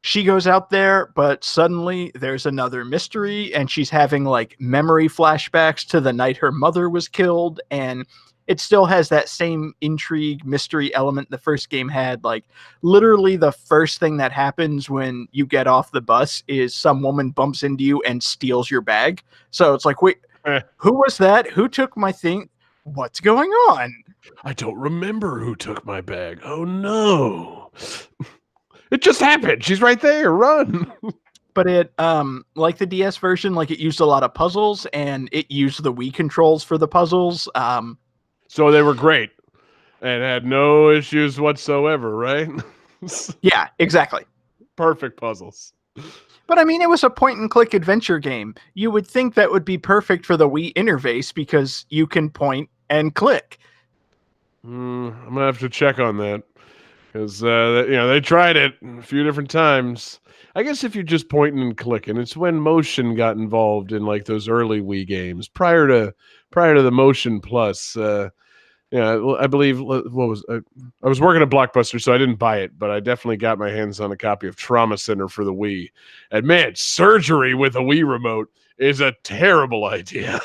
she goes out there, but suddenly there's another mystery, and she's having like memory flashbacks to the night her mother was killed, and it still has that same intrigue mystery element the first game had. Like, literally the first thing that happens when you get off the bus is some woman bumps into you and steals your bag. So it's like, wait, who was that? Who took my thing? What's going on? I don't remember who took my bag. Oh no. It just happened. She's right there. Run. But it, like the DS version, like it used a lot of puzzles, and it used the Wii controls for the puzzles. So they were great and had no issues whatsoever, right? Yeah, exactly. Perfect puzzles. But I mean, it was a point and click adventure game. You would think that would be perfect for the Wii interface because you can point and click. I'm gonna have to check on that because they tried it a few different times. I guess if you're just pointing and clicking, it's when motion got involved in like those early Wii games prior to the Motion Plus. I believe I was working at Blockbuster, so I didn't buy it, but I definitely got my hands on a copy of Trauma Center for the Wii. And man, surgery with a Wii remote is a terrible idea.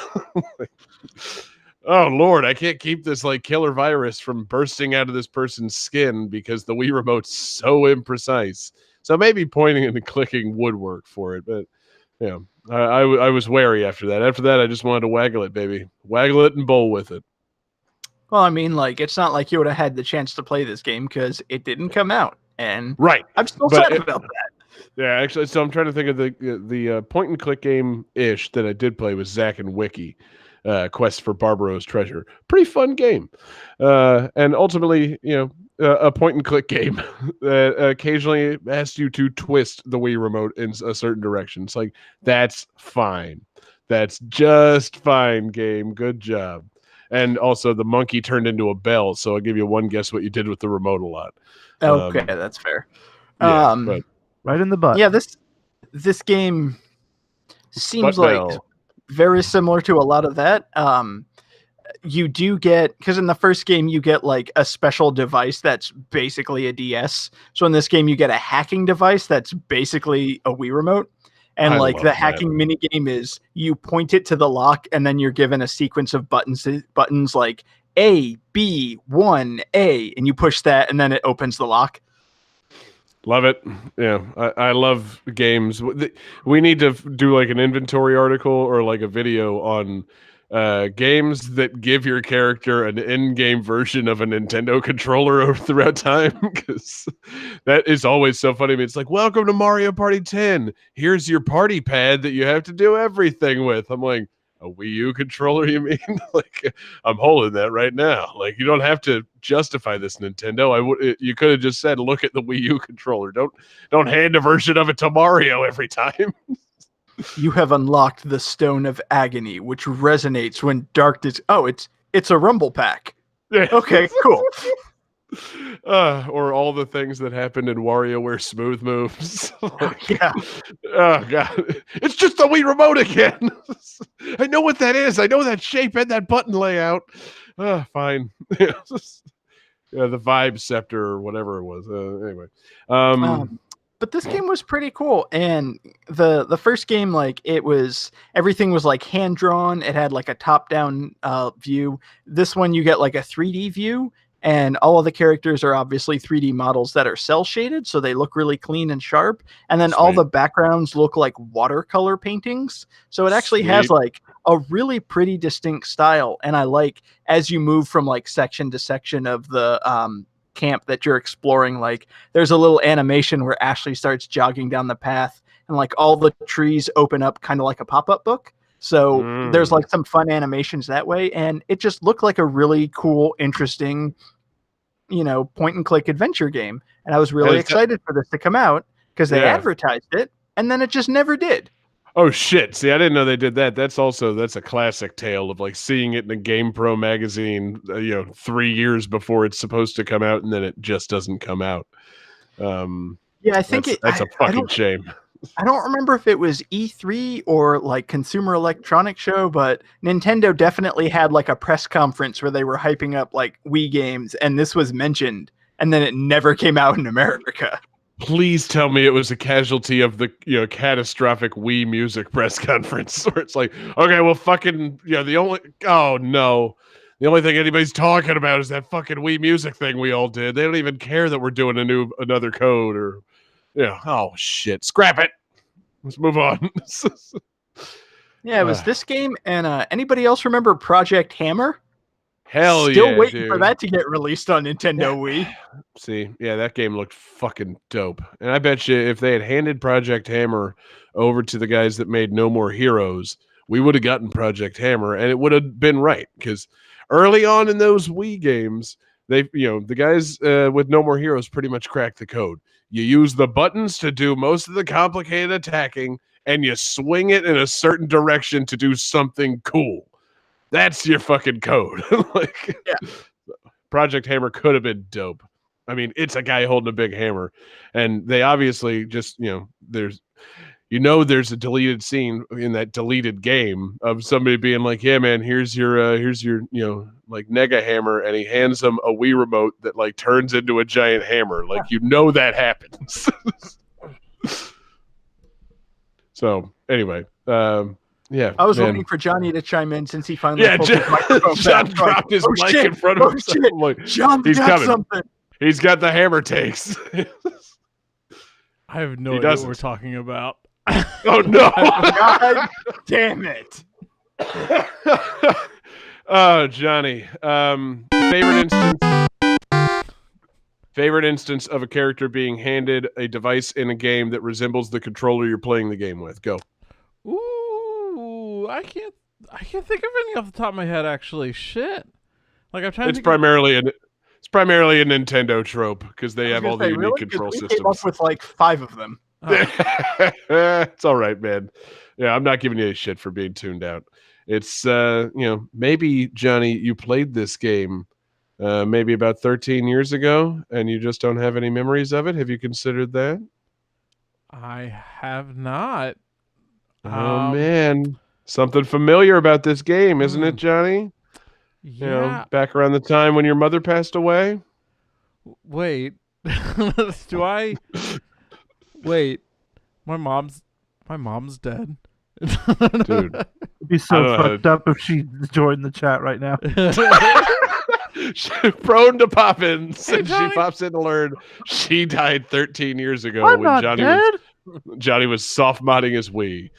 Oh Lord, I can't keep this like killer virus from bursting out of this person's skin because the Wii remote's so imprecise. So maybe pointing and clicking would work for it, but yeah, I was wary after that. After that, I just wanted to waggle it, baby. Waggle it and bowl with it. Well, I mean, like, it's not like you would have had the chance to play this game because it didn't come out. And right. I'm still sad about that. Yeah, actually, so I'm trying to think of the point and click game-ish that I did play was Zack and Wiki, Quest for Barbaro's Treasure. Pretty fun game. And ultimately, a point and click game that occasionally asks you to twist the Wii remote in a certain direction. It's like, that's fine. That's just fine, game. Good job. And also the monkey turned into a bell. So I'll give you one guess what you did with the remote a lot. Okay, that's fair. Yeah, right in the butt. Yeah, this game seems like very similar to a lot of that. you do get, because in the first game you get like a special device that's basically a DS. So in this game you get a hacking device that's basically a Wii remote. And I like love the that. hacking mini game is you point it to the lock and then you're given a sequence of buttons like A, B, 1, A, and you push that and then it opens the lock. Love it. Yeah, I love games. We need to do like an inventory article or like a video on games that give your character an in-game version of a Nintendo controller throughout time, because that is always so funny. I mean, it's like, welcome to Mario Party 10. Here's your party pad that you have to do everything with. I'm like, a Wii U controller, you mean? Like, I'm holding that right now. Like, you don't have to justify this, Nintendo. You could have just said, look at the Wii U controller. Don't hand a version of it to Mario every time. You have unlocked the Stone of Agony, which resonates when darkness. Oh, it's a Rumble Pack. Yeah. Okay, cool. Or all the things that happened in WarioWare Smooth Moves. Like, Yeah. Oh god, it's just the Wii remote again. I know what that is. I know that shape and that button layout. Fine. Yeah, the Vibe Scepter or whatever it was. Anyway, but this game was pretty cool, and the first game, like, everything was like hand drawn. It had like a top down view. This one you get like a 3D view. And all of the characters are obviously 3D models that are cell shaded, so they look really clean and sharp. And then all the backgrounds look like watercolor paintings. So it actually has like a really pretty distinct style. And I like, as you move from like section to section of the camp that you're exploring, like there's a little animation where Ashley starts jogging down the path and like all the trees open up kind of like a pop-up book. So there's like some fun animations that way, and it just looked like a really cool, interesting, point and click adventure game. And I was really excited for this to come out because they advertised it, and then it just never did. Oh shit! See, I didn't know they did that. That's a classic tale of like seeing it in a GamePro magazine, 3 years before it's supposed to come out, and then it just doesn't come out. Yeah, I think that's a fucking shame. I don't remember if it was E3 or like Consumer Electronics Show, but Nintendo definitely had like a press conference where they were hyping up like Wii games, and this was mentioned, and then it never came out in America. Please tell me it was a casualty of the catastrophic Wii music press conference, where it's like, okay, well, fucking the only thing anybody's talking about is that fucking Wii music thing we all did. They don't even care that we're doing another code or. Yeah. Oh shit. Scrap it. Let's move on. Yeah, it was this game, and anybody else remember Project Hammer? Hell yeah. Still waiting dude. for that to get released on Nintendo Wii. See, yeah, that game looked fucking dope. And I bet you if they had handed Project Hammer over to the guys that made No More Heroes, we would have gotten Project Hammer, and it would have been right, because early on in those Wii games, the guys with No More Heroes pretty much cracked the code. You use the buttons to do most of the complicated attacking, and you swing it in a certain direction to do something cool. That's your fucking code. Project Hammer could have been dope. I mean, it's a guy holding a big hammer, and they obviously just there's a deleted scene in that deleted game of somebody being like, yeah, man, here's your like Nega Hammer, and he hands him a Wii remote that like turns into a giant hammer. Like, that happens. So anyway, yeah. I was waiting for Johnny to chime in since he finally pulled his microphone John back. dropped his mic in front of him. Like, John he's got coming. something. He's got the hammer takes. I have no idea what we're talking about. Oh no! God damn it! Oh, Johnny. Favorite instance of a character being handed a device in a game that resembles the controller you're playing the game with. Go. Ooh, I can't think of any off the top of my head. Actually, shit. Like, I'm trying. It's primarily a Nintendo trope because they have all the unique control systems. We came up with like 5 of them. Oh. It's all right, man. Yeah, I'm not giving you a shit for being tuned out. It's maybe, Johnny, you played this game maybe about 13 years ago and you just don't have any memories of it. Have you considered that? I have not. Oh man, something familiar about this game, isn't it, Johnny? You know, back around the time when your mother passed away. Wait. Do I? Wait. My mom's dead. Dude. It'd be so fucked up if she joined the chat right now. Prone to poppins. Hey, and she pops in to learn she died 13 years ago I'm when not dead. Johnny was soft modding his Wii.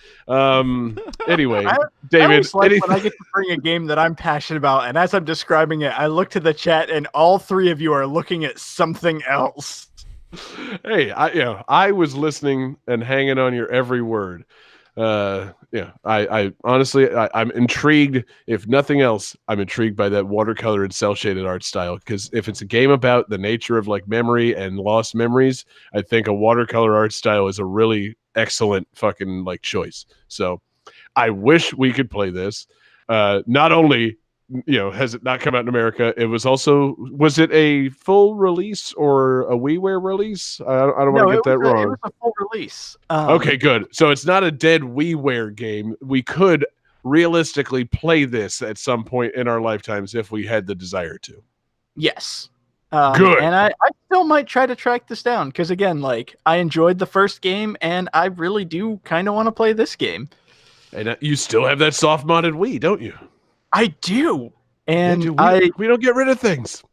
Anyway, I David, always like when I get to bring a game that I'm passionate about, and as I'm describing it, I look to the chat, and all three of you are looking at something else. Hey, I was listening and hanging on your every word. I honestly, I'm intrigued. If nothing else, I'm intrigued by that watercolor and cell shaded art style. Because if it's a game about the nature of like memory and lost memories, I think a watercolor art style is a really excellent fucking like choice. So I wish we could play this. Not only has it not come out in America, was it a full release or a WiiWare release? I don't want to get that wrong. It was a full release. Okay, good. So it's not a dead WiiWare game. We could realistically play this at some point in our lifetimes if we had the desire to. Yes. Good. And I still might try to track this down because, again, like I enjoyed the first game and I really do kind of want to play this game. And you still have that soft modded Wii, don't you? I do. And we don't get rid of things.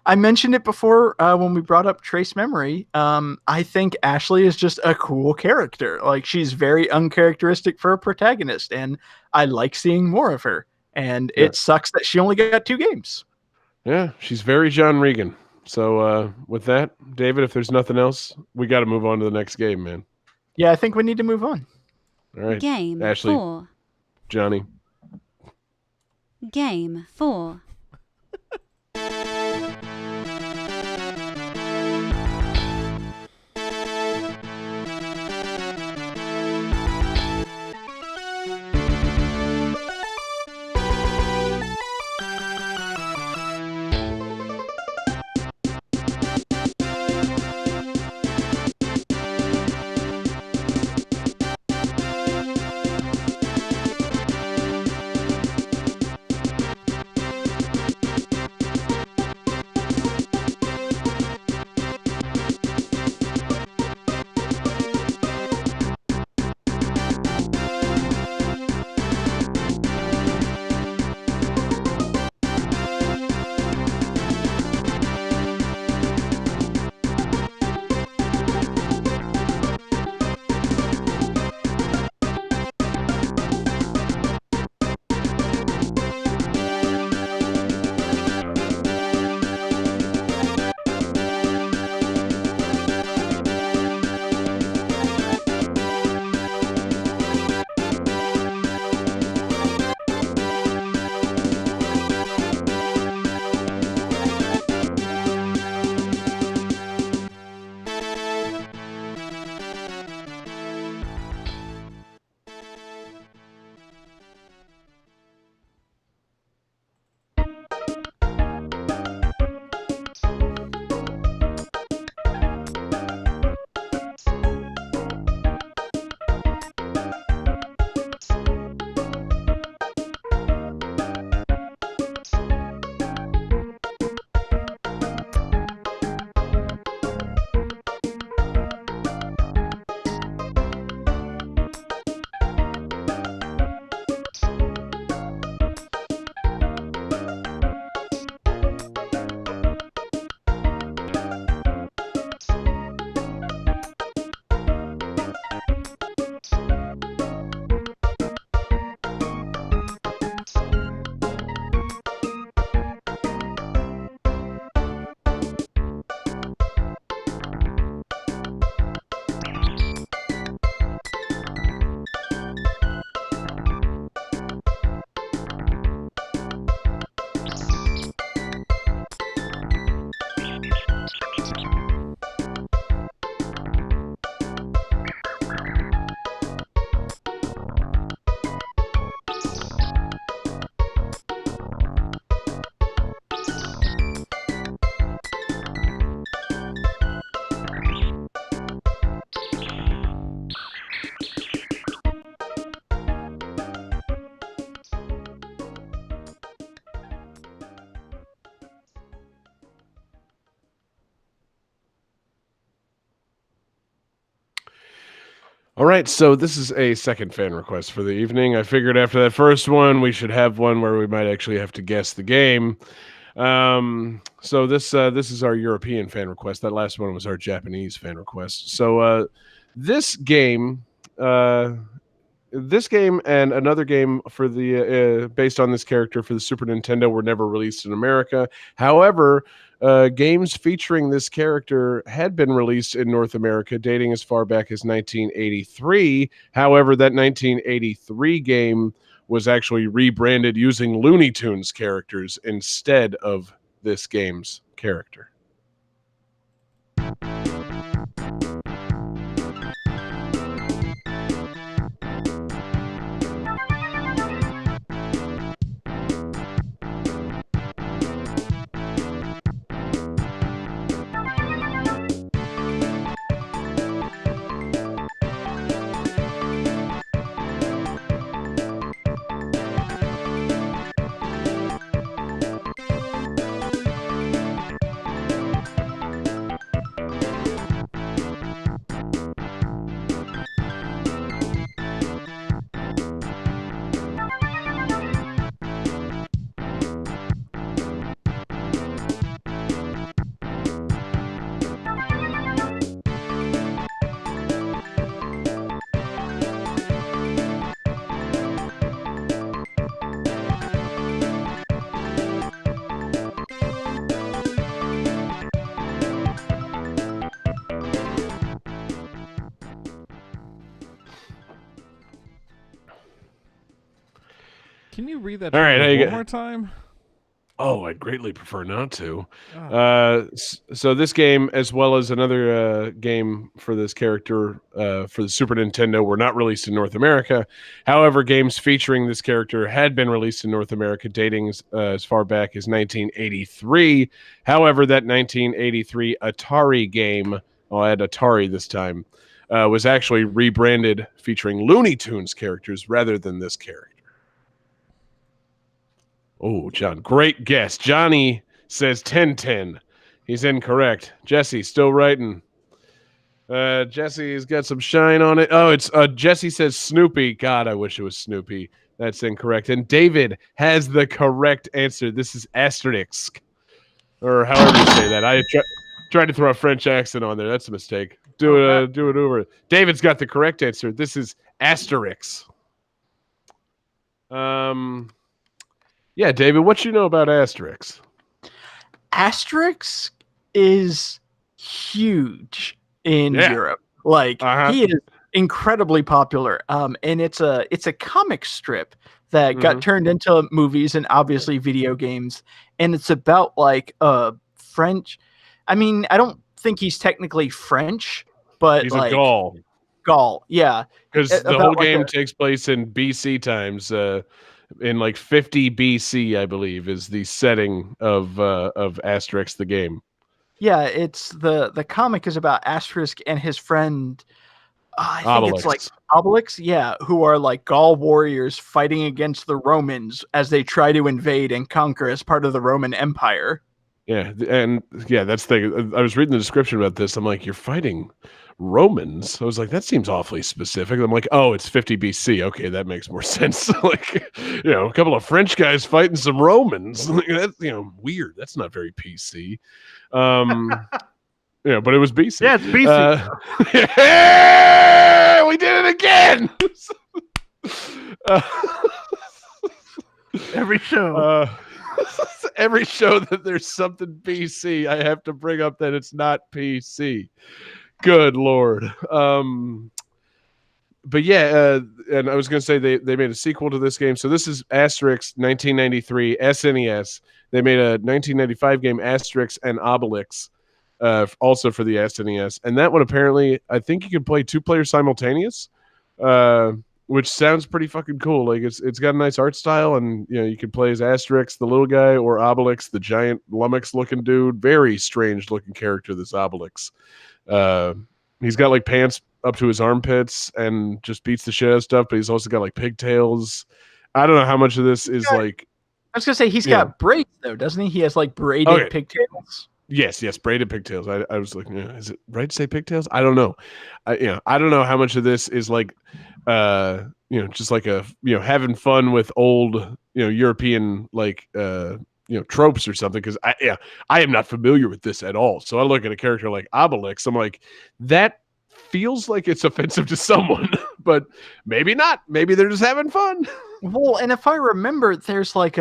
I mentioned it before when we brought up Trace Memory. I think Ashley is just a cool character. Like she's very uncharacteristic for a protagonist, and I like seeing more of her. And it sucks that she only got 2 games. Yeah, she's very John Regan. So with that, David, if there's nothing else, we got to move on to the next game, man. Yeah, I think we need to move on. All right, Game Ashley, 4. Johnny. Game 4. All right, so this is a second fan request for the evening. I figured after that first one, we should have one where we might actually have to guess the game. So this is our European fan request. That last one was our Japanese fan request. So this game and another game for the based on this character for the Super Nintendo were never released in America. However, games featuring this character had been released in North America, dating as far back as 1983. However, that 1983 game was actually rebranded using Looney Tunes characters instead of this game's character. Can you read that All right, one more time? Oh, I'd greatly prefer not to. So this game, as well as another game for this character for the Super Nintendo, were not released in North America. However, games featuring this character had been released in North America, dating as far back as 1983. However, that 1983 Atari game, I'll add Atari this time, was actually rebranded featuring Looney Tunes characters rather than this character. Oh, John, great guess. Johnny says 1010. He's incorrect. Jesse, still writing. Jesse's got some shine on it. Oh, it's Jesse says Snoopy. God, I wish it was Snoopy. That's incorrect. And David has the correct answer. This is asterisk, or however you say that. I tried to throw a French accent on there. That's a mistake. Do it over. David's got the correct answer. This is asterisk. Yeah, David, what you know about Asterix? Asterix is huge in Europe. Like he is incredibly popular. And it's a comic strip that got turned into movies and obviously video games. And it's about like French. I mean, I don't think he's technically French, but he's like a Gaul. Gaul, yeah. Because the whole game takes place in BC times. In like 50 BC, I believe, is the setting of Asterix the game. Yeah, it's the comic is about Asterisk and his friend. I think it's like Obelix, yeah, who are like Gaul warriors fighting against the Romans as they try to invade and conquer as part of the Roman Empire. Yeah, and yeah, that's the thing. I was reading the description about this. I'm like, you're fighting Romans? I was like, that seems awfully specific. I'm like, oh, it's 50 BC. Okay, that makes more sense. Like, you know, a couple of French guys fighting some Romans. Like, that's, you know, weird. That's not very PC. Yeah, but it was BC. Yeah, it's BC. Yeah, we did it again. Every show. Every show that there's something BC, I have to bring up that it's not PC. Good Lord. But yeah, and I was going to say they made a sequel to this game. So this is Asterix 1993 SNES. They made a 1995 game, Asterix and Obelix, also for the SNES. And that one, apparently, I think you can play 2 players simultaneous, which sounds pretty fucking cool. Like it's got a nice art style, and you know you can play as Asterix, the little guy, or Obelix, the giant lummox-looking dude. Very strange-looking character, this Obelix. He's got like pants up to his armpits and just beats the shit out of stuff, but he's also got like pigtails. I don't know how much of this is like. I was gonna say he's got braids though, doesn't he? He has like braided pigtails. Yes, braided pigtails. I was looking. Is it right to say pigtails? I don't know. I don't know how much of this is like, just like having fun with old, European like, tropes or something. Because I am not familiar with this at all. So I look at a character like Obelix. I'm like, that feels like it's offensive to someone, but maybe not. Maybe they're just having fun. Well, and if I remember, there's like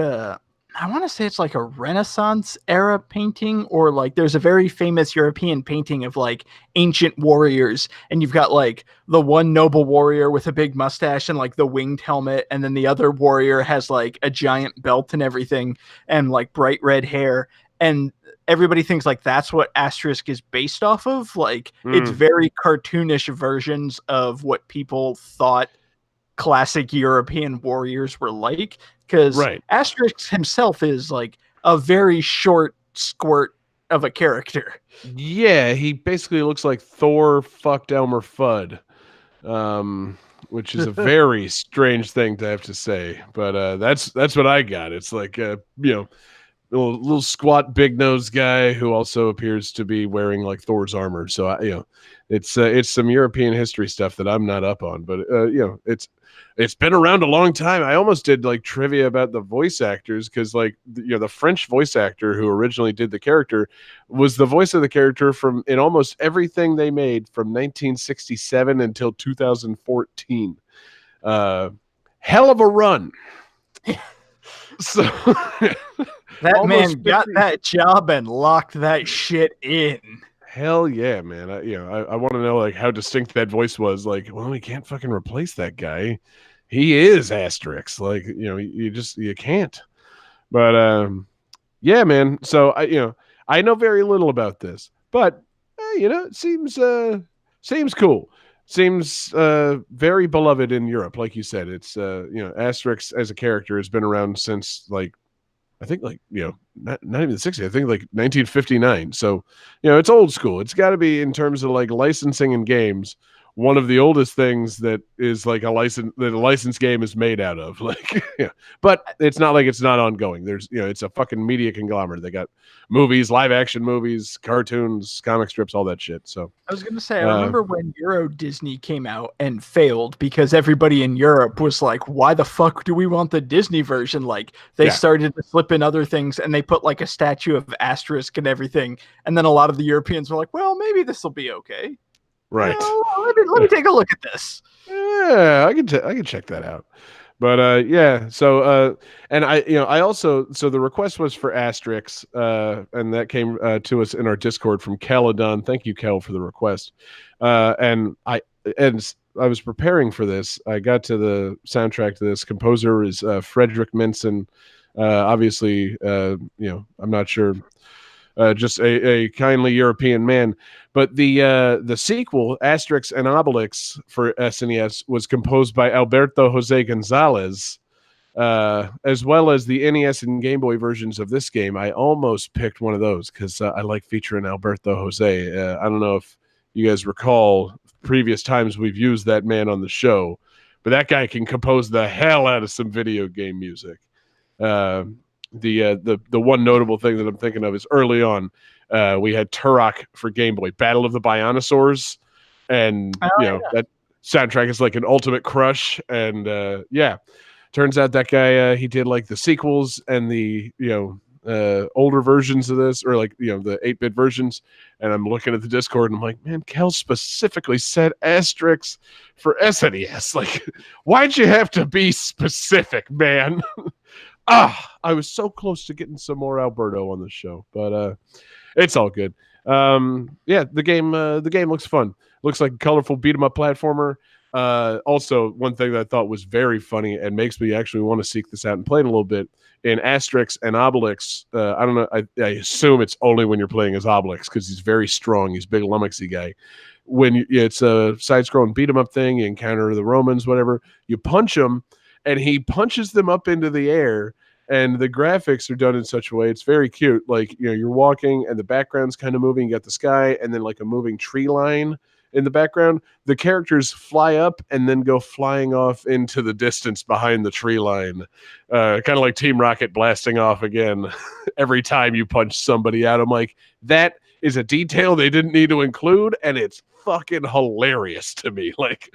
I want to say it's like a Renaissance era painting, or like there's a very famous European painting of like ancient warriors, and you've got like the one noble warrior with a big mustache and like the winged helmet, and then the other warrior has like a giant belt and everything, and like bright red hair, and everybody thinks like that's what Asterisk is based off of. Like it's very cartoonish versions of what people thought classic European warriors were like, because Asterix himself is like a very short squirt of a character. Yeah, he basically looks like Thor fucked Elmer Fudd, which is a very strange thing to have to say, but that's what I got. It's like little squat big nose guy who also appears to be wearing like Thor's armor. So it's some European history stuff that I'm not up on, but it's been around a long time. I almost did like trivia about the voice actors, because like the French voice actor who originally did the character was the voice of the character in almost everything they made from 1967 until 2014. Hell of a run. So that man got that job and locked that shit in. Hell yeah, man. I want to know like how distinct that voice was. Like, well, we can't fucking replace that guy. He is Asterix. Like, you can't. But yeah, man. So I know very little about this, but it seems cool. Seems very beloved in Europe. Like you said, it's Asterix as a character has been around since like, I think like, not even the 60s, I think like 1959. So, it's old school. It's got to be, in terms of like licensing and games, one of the oldest things that is like a licensed game is made out of. Like, but it's not like it's not ongoing. There's, it's a fucking media conglomerate. They got movies, live action movies, cartoons, comic strips, all that shit. So I was gonna say, I remember when Euro Disney came out and failed, because everybody in Europe was like, why the fuck do we want the Disney version? Like they started to slip in other things, and they put like a statue of Asterisk and everything. And then a lot of the Europeans were like, well, maybe this will be okay. Right. Let me take a look at this. Yeah, I can check that out. But yeah, so and I also, so the request was for Asterix, and that came to us in our Discord from Caledon. Thank you, Kel, for the request. And I was preparing for this. I got to the soundtrack to this. Composer is Frederick Minson. Obviously, I'm not sure. Just a kindly European man. But the sequel, Asterix and Obelix for SNES, was composed by Alberto Jose Gonzalez, as well as the NES and Game Boy versions of this game. I almost picked one of those because I like featuring Alberto Jose. I don't know if you guys recall previous times we've used that man on the show, but that guy can compose the hell out of some video game music. The one notable thing that I'm thinking of is early on, we had Turok for Game Boy, Battle of the Bionosaurs, and that soundtrack is like an ultimate crush. And turns out that guy he did like the sequels and the older versions of this, or like the 8-bit versions. And I'm looking at the Discord and I'm like, man, Kel specifically said Asterix for SNES. Like, why'd you have to be specific, man? I was so close to getting some more Alberto on the show, but it's all good. The game looks fun. Looks like a colorful beat 'em up platformer. Also, one thing that I thought was very funny and makes me actually want to seek this out and play it a little bit, in Asterix and Obelix, I don't know, I assume it's only when you're playing as Obelix, because he's very strong. He's a big lummoxy guy. When it's a side-scrolling beat 'em up thing, you encounter the Romans, whatever, you punch him, and he punches them up into the air, and the graphics are done in such a way, it's very cute. Like, you're walking and the background's kind of moving, you got the sky, and then like a moving tree line in the background, the characters fly up and then go flying off into the distance behind the tree line. Kind of like Team Rocket blasting off again every time you punch somebody out. I'm like, that is a detail they didn't need to include, and it's fucking hilarious to me. Like,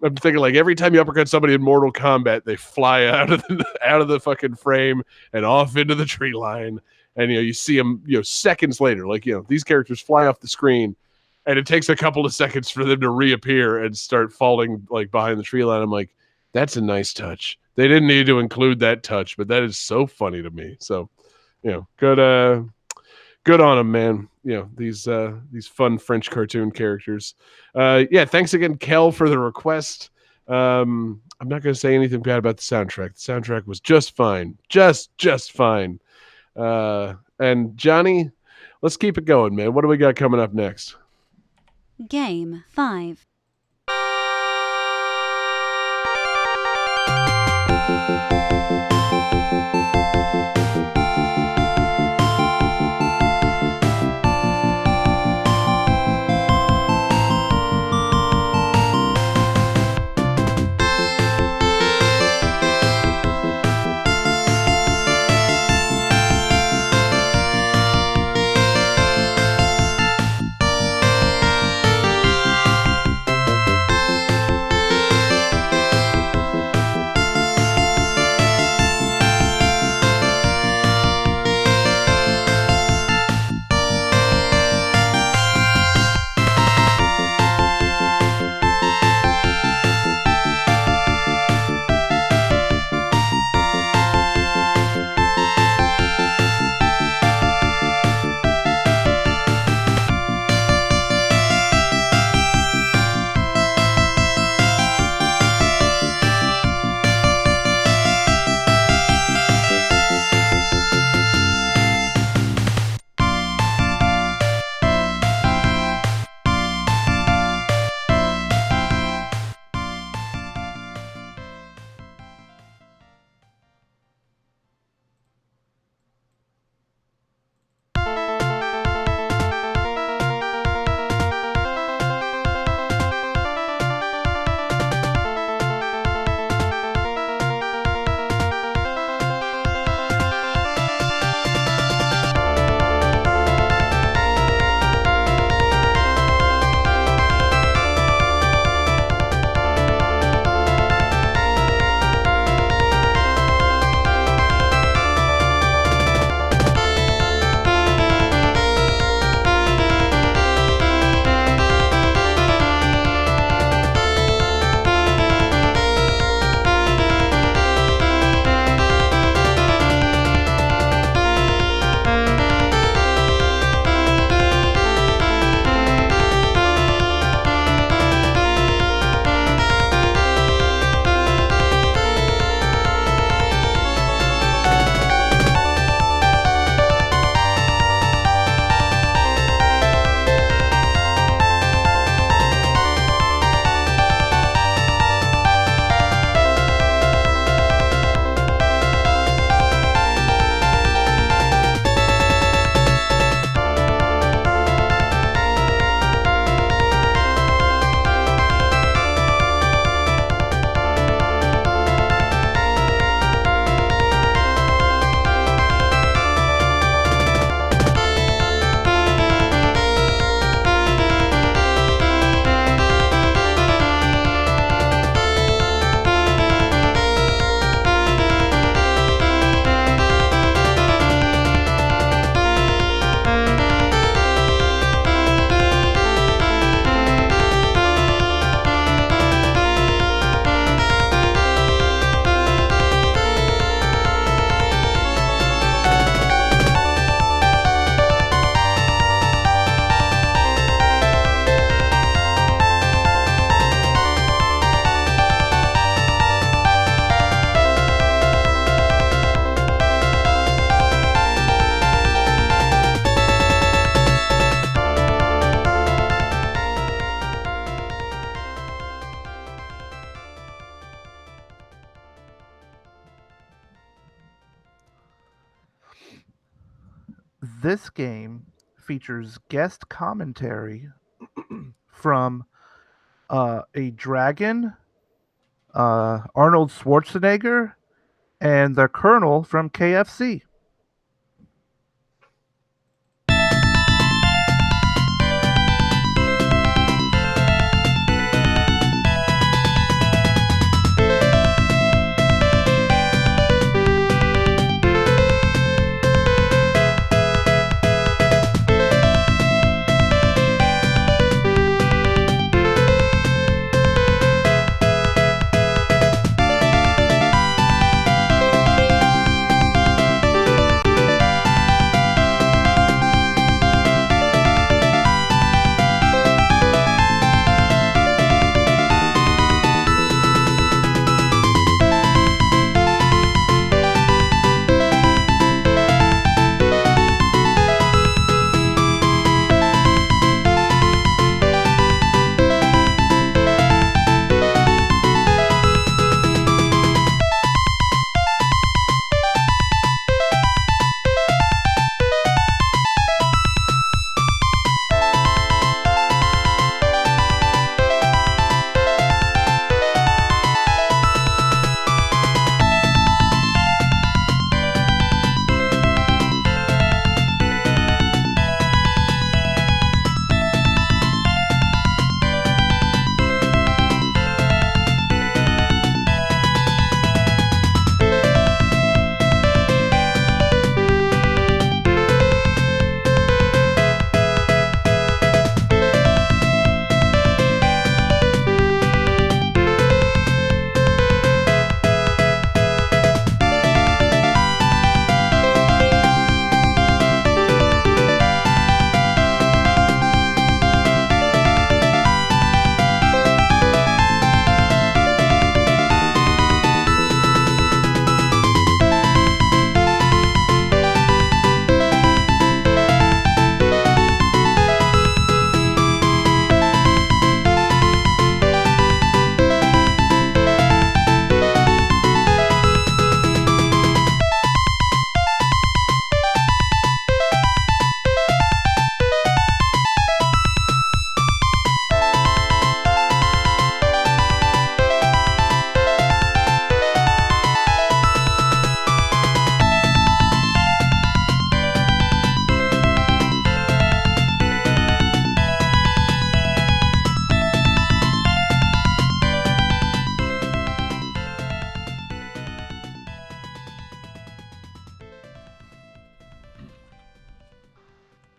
I'm thinking, like, every time you uppercut somebody in Mortal Kombat, they fly out of the fucking frame and off into the tree line. And, you see them, seconds later, like, these characters fly off the screen, and it takes a couple of seconds for them to reappear and start falling, like, behind the tree line. I'm like, that's a nice touch. They didn't need to include that touch, but that is so funny to me. So, good on them, man. These fun French cartoon characters. Thanks again, Kel, for the request. I'm not going to say anything bad about the soundtrack. The soundtrack was just fine. Just fine. And Johnny, let's keep it going, man. What do we got coming up next? Game 5. This game features guest commentary from a dragon, Arnold Schwarzenegger, and the Colonel from KFC.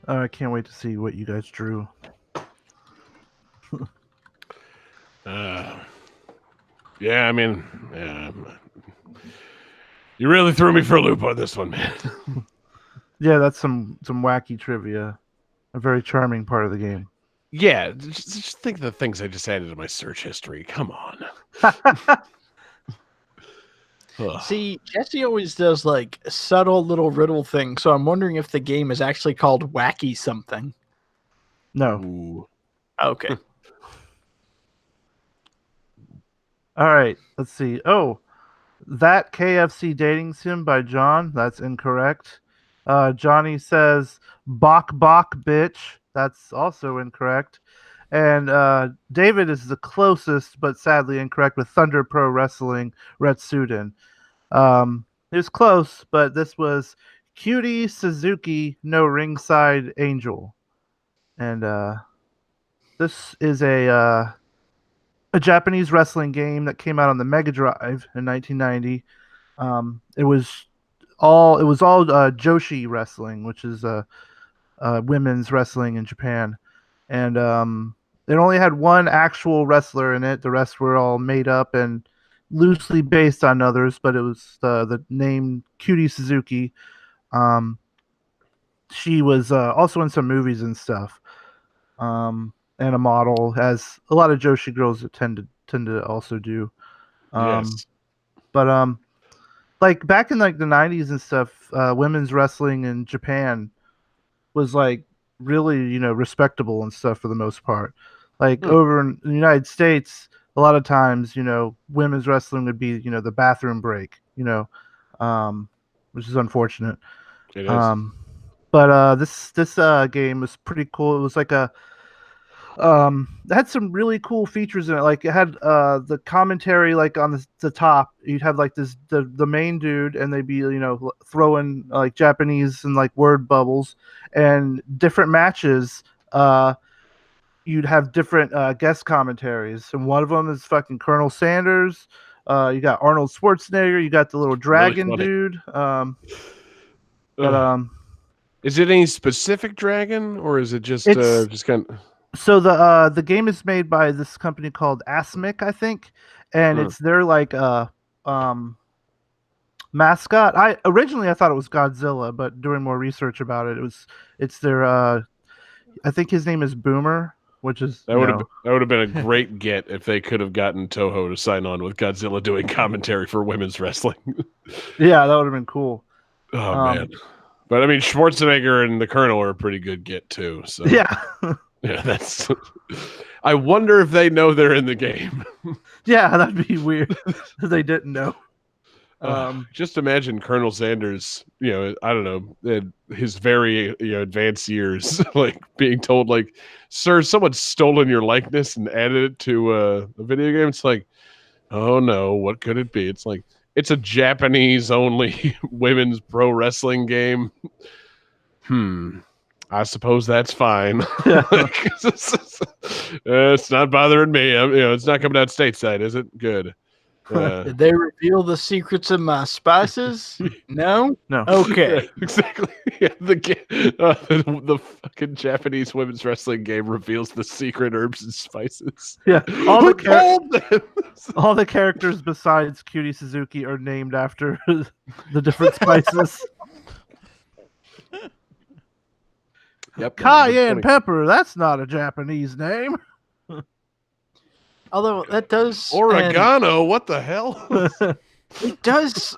I can't wait to see what you guys drew. Yeah, I mean, you really threw me for a loop on this one, man. Yeah, that's some wacky trivia. A very charming part of the game. Yeah, just think of the things I just added to my search history. Come on. See, Jesse always does like subtle little riddle things, so I'm wondering if the game is actually called Wacky something. No. Ooh. Okay. All right, let's see. Oh, that KFC dating sim by John. That's incorrect. Johnny says "bok bok bitch." That's also incorrect. And David is the closest, but sadly incorrect with Thunder Pro Wrestling Retsuden. It was close, but this was Cutie Suzuki no Ringside Angel, and this is a Japanese wrestling game that came out on the Mega Drive in 1990. It was all Joshi wrestling, which is women's wrestling in Japan, and it only had one actual wrestler in it. The rest were all made up and loosely based on others, but it was the name Cutie Suzuki. She was also in some movies and stuff, and a model, as a lot of Joshi girls tend to also do. Yes. But like back in like the 90s and stuff, women's wrestling in Japan was like really respectable and stuff for the most part. Like over in the United States, a lot of times women's wrestling would be the bathroom break, which is unfortunate. It is. But this game was pretty cool. It was like a It had some really cool features in it. Like it had the commentary like on the top. You'd have like the main dude, and they'd be throwing like Japanese and like word bubbles, and different matches. You'd have different guest commentaries, and one of them is fucking Colonel Sanders. You got Arnold Schwarzenegger. You got the little dragon funny. dude. Is it any specific dragon, or is it just It's- just kind of? So the game is made by this company called Asmic, I think, and it's their like mascot. I thought it was Godzilla, but doing more research about it, it's their I think his name is Boomer, which is That would have been a great get if they could have gotten Toho to sign on with Godzilla doing commentary for women's wrestling. yeah, that would have been cool. Oh man. But I mean, Schwarzenegger and the Colonel are a pretty good get too. So Yeah. yeah, that's. I wonder if they know they're in the game. Yeah, that'd be weird if they didn't know. Just imagine Colonel Sanders. I don't know, his very advanced years, like being told, like, "Sir, someone's stolen your likeness and added it to a video game." It's like, oh no, what could it be? It's like it's a Japanese-only women's pro wrestling game. I suppose that's fine. It's not bothering me. It's not coming out stateside, is it? Good. Did they reveal the secrets of my spices? No? No. Okay. Exactly. Yeah, the fucking Japanese women's wrestling game reveals the secret herbs and spices. Yeah. Who told them? All the characters besides Cutie Suzuki are named after the different spices. Yep. Cayenne pepper, that's not a Japanese name. Although that does... Oregano, what the hell? It does...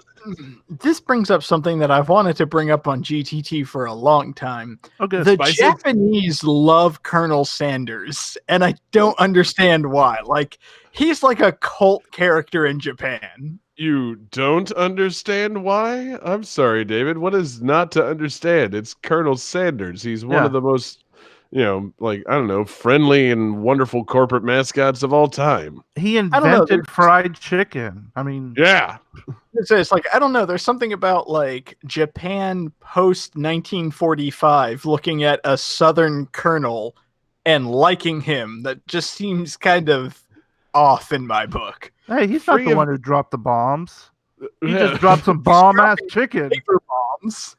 This brings up something that I've wanted to bring up on GTT for a long time. Okay, The spices? Japanese love Colonel Sanders, and I don't understand why. Like, he's like a cult character in Japan. You don't understand why? I'm sorry, David. What is not to understand? It's Colonel Sanders. He's one of the most, like, I don't know, friendly and wonderful corporate mascots of all time. He invented fried chicken. I mean, yeah. It's like, I don't know. There's something about like Japan post 1945 looking at a Southern colonel and liking him that just seems kind of off in my book. Hey, he's not the one who dropped the bombs. He just dropped some bomb-ass chicken. Paper bombs.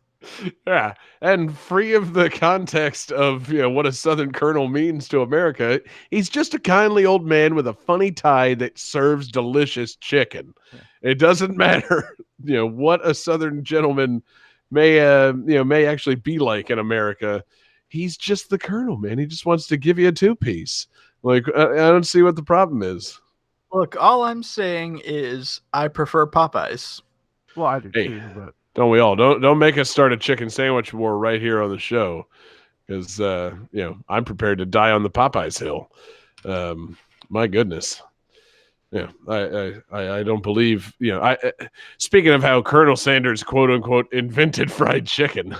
Yeah, and free of the context of what a Southern colonel means to America, he's just a kindly old man with a funny tie that serves delicious chicken. Yeah. It doesn't matter, what a Southern gentleman may actually be like in America. He's just the colonel, man. He just wants to give you a two-piece. Like, I don't see what the problem is. Look, all I'm saying is I prefer Popeyes. Well, I do too, but don't we all? Don't make us start a chicken sandwich war right here on the show, because I'm prepared to die on the Popeyes hill. My goodness. Yeah, I don't believe speaking of how Colonel Sanders quote unquote invented fried chicken,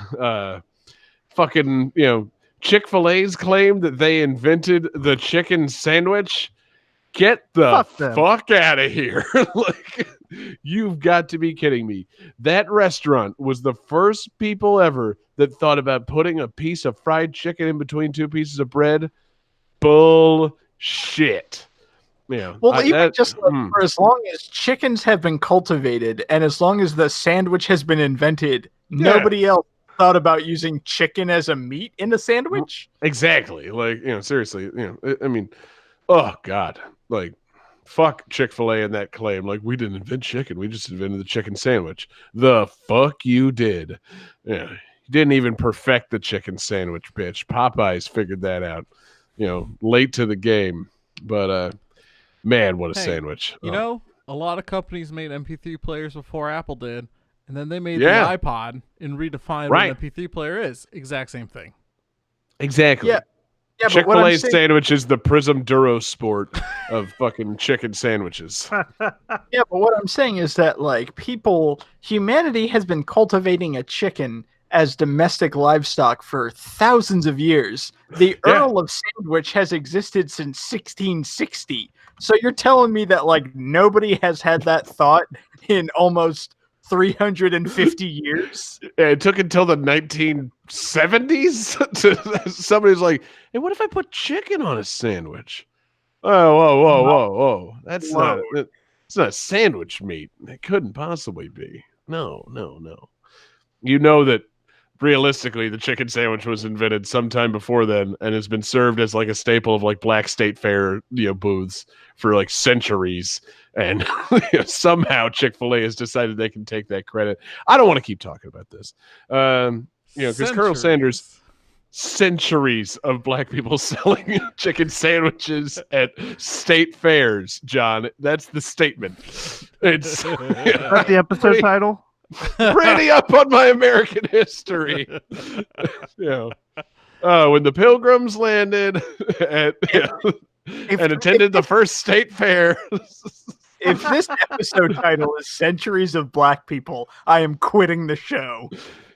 fucking Chick-fil-A's claim that they invented the chicken sandwich. Get the fuck out of here. Like, you've got to be kidding me. That restaurant was the first people ever that thought about putting a piece of fried chicken in between two pieces of bread. Bullshit. Yeah. Well, for as long as chickens have been cultivated and as long as the sandwich has been invented, nobody else thought about using chicken as a meat in a sandwich. Exactly. Like, seriously, I mean, oh God. Like, fuck Chick-fil-A and that claim. Like, we didn't invent chicken. We just invented the chicken sandwich. The fuck you did. Yeah. You didn't even perfect the chicken sandwich, bitch. Popeyes figured that out, late to the game. But, man, what a sandwich. A lot of companies made MP3 players before Apple did. And then they made the iPod and redefined what an MP3 player is. Exact same thing. Exactly. Yeah. Yeah, Chick-fil-A sandwich is the Prism Duro Sport of fucking chicken sandwiches. Yeah, but what I'm saying is that, like, humanity has been cultivating a chicken as domestic livestock for thousands of years. The Earl of Sandwich has existed since 1660. So you're telling me that like nobody has had that thought in almost 350 years? Yeah, it took until the 1970s. Somebody's like, "Hey, what if I put chicken on a sandwich?" Oh, whoa! That's not. It's not sandwich meat. It couldn't possibly be. No. You know that realistically, the chicken sandwich was invented sometime before then, and has been served as like a staple of like Black State Fair, booths for like centuries. And somehow Chick-fil-A has decided they can take that credit. I don't want to keep talking about this, because Colonel Sanders. Centuries of black people selling chicken sandwiches at state fairs, John. That's the statement. It's That's the episode title. Pretty up on my American history. When the Pilgrims landed and attended the first state fair. If this episode title is Centuries of Black People, I am quitting the show.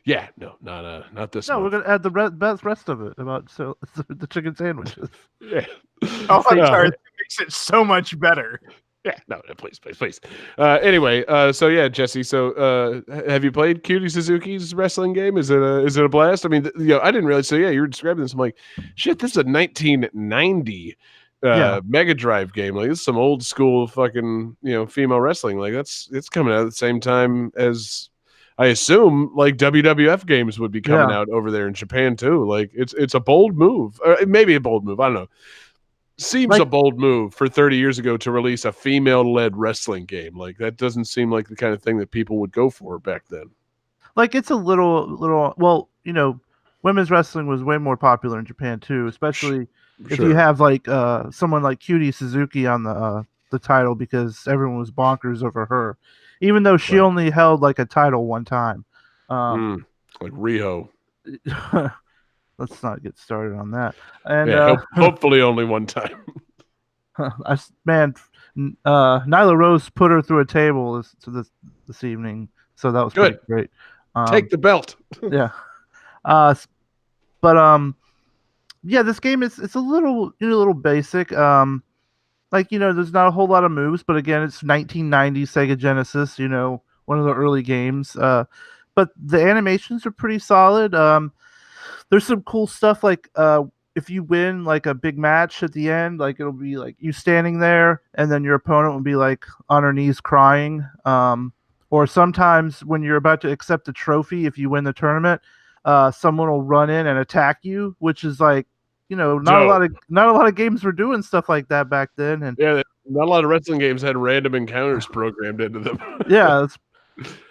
Yeah, no, not this. No, we're gonna add the rest of it about the chicken sandwiches. Yeah. Oh, I'm sorry. That makes it so much better. Yeah, no, please. Anyway, so yeah, Jesse. So, have you played Cutie Suzuki's wrestling game? Is it a blast? I mean, I didn't realize. So yeah, you were describing this. I'm like, shit, this is a 1990 Mega Drive game. Like, this is some old school fucking female wrestling. Like, it's coming out at the same time as, I assume, like WWF games would be coming out over there in Japan too. Like, it's a bold move, or maybe a bold move. I don't know. Seems like a bold move for 30 years ago to release a female-led wrestling game. Like, that doesn't seem like the kind of thing that people would go for back then. Like, it's a little. Well, women's wrestling was way more popular in Japan too, especially if you have like someone like Cutie Suzuki on the title, because everyone was bonkers over her. Even though she only held like a title one time. Like Riho. Let's not get started on that. And hopefully only one time. Nyla Rose put her through a table this evening, so that was good. Pretty great. Take the belt. Yeah. This game it's a little basic. There's not a whole lot of moves, but again, it's 1990 Sega Genesis, one of the early games. But the animations are pretty solid. There's some cool stuff, like if you win like a big match at the end, like it'll be like you standing there, and then your opponent will be like on her knees crying. Or sometimes when you're about to accept a trophy, if you win the tournament, someone will run in and attack you, which is like, not a lot of games were doing stuff like that back then. And yeah, not a lot of wrestling games had random encounters programmed into them. Yeah,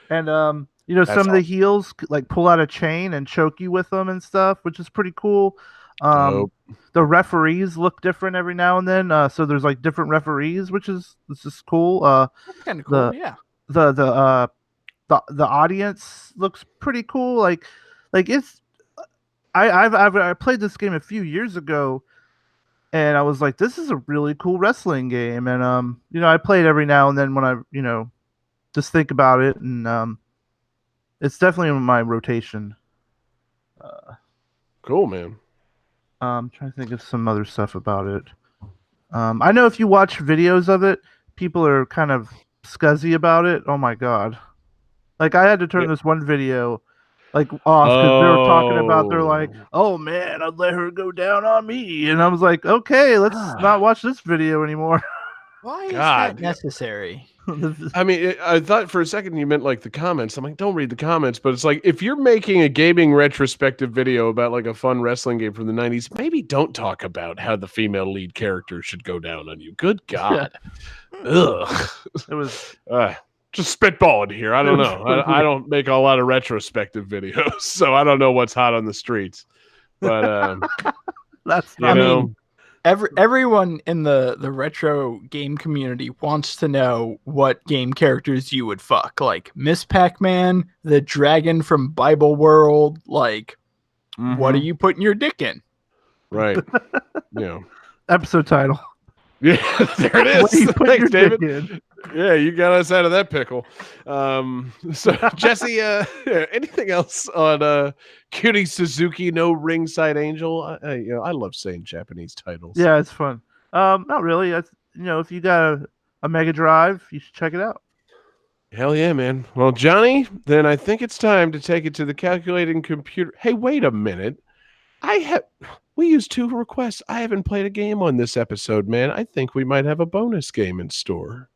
some of the heels like pull out a chain and choke you with them and stuff, which is pretty cool. The referees look different every now and then, so there's like different referees, which is cool. That's kind of cool. The audience looks pretty cool. Like it's. I played this game a few years ago, and I was like, this is a really cool wrestling game. And I play it every now and then when I just think about it, and it's definitely in my rotation. Cool, man. I'm trying to think of some other stuff about it. I know if you watch videos of it, people are kind of scuzzy about it. Oh my god! Like, I had to turn this one video off because they were talking about, they're like, oh man, I'd let her go down on me, and I was like, okay, let's not watch this video anymore. Why is that necessary? I mean, I thought for a second you meant like the comments. I'm like, don't read the comments, but it's like, if you're making a gaming retrospective video about like a fun wrestling game from the 90s, maybe don't talk about how the female lead character should go down on you. Good God. Ugh. It was just spitballing here. I don't know. I don't make a lot of retrospective videos, so I don't know what's hot on the streets. But that's not. I mean, everyone in the retro game community wants to know what game characters you would fuck. Like Miss Pac-Man, the dragon from Bible World. Like, what are you putting your dick in? Right. Yeah. Episode title. Yeah, there it What do is. you put Thanks, your David. dick in? Yeah, you got us out of that pickle. So Jesse, anything else on Cutie Suzuki no Ringside Angel? I love saying Japanese titles. Yeah, it's fun. Not really. That's if you got a Mega Drive, you should check it out. Hell yeah, man. Well, Johnny, then I think it's time to take it to the calculating computer. Hey, wait a minute. We used 2 requests. I haven't played a game on this episode, man. I think we might have a bonus game in store.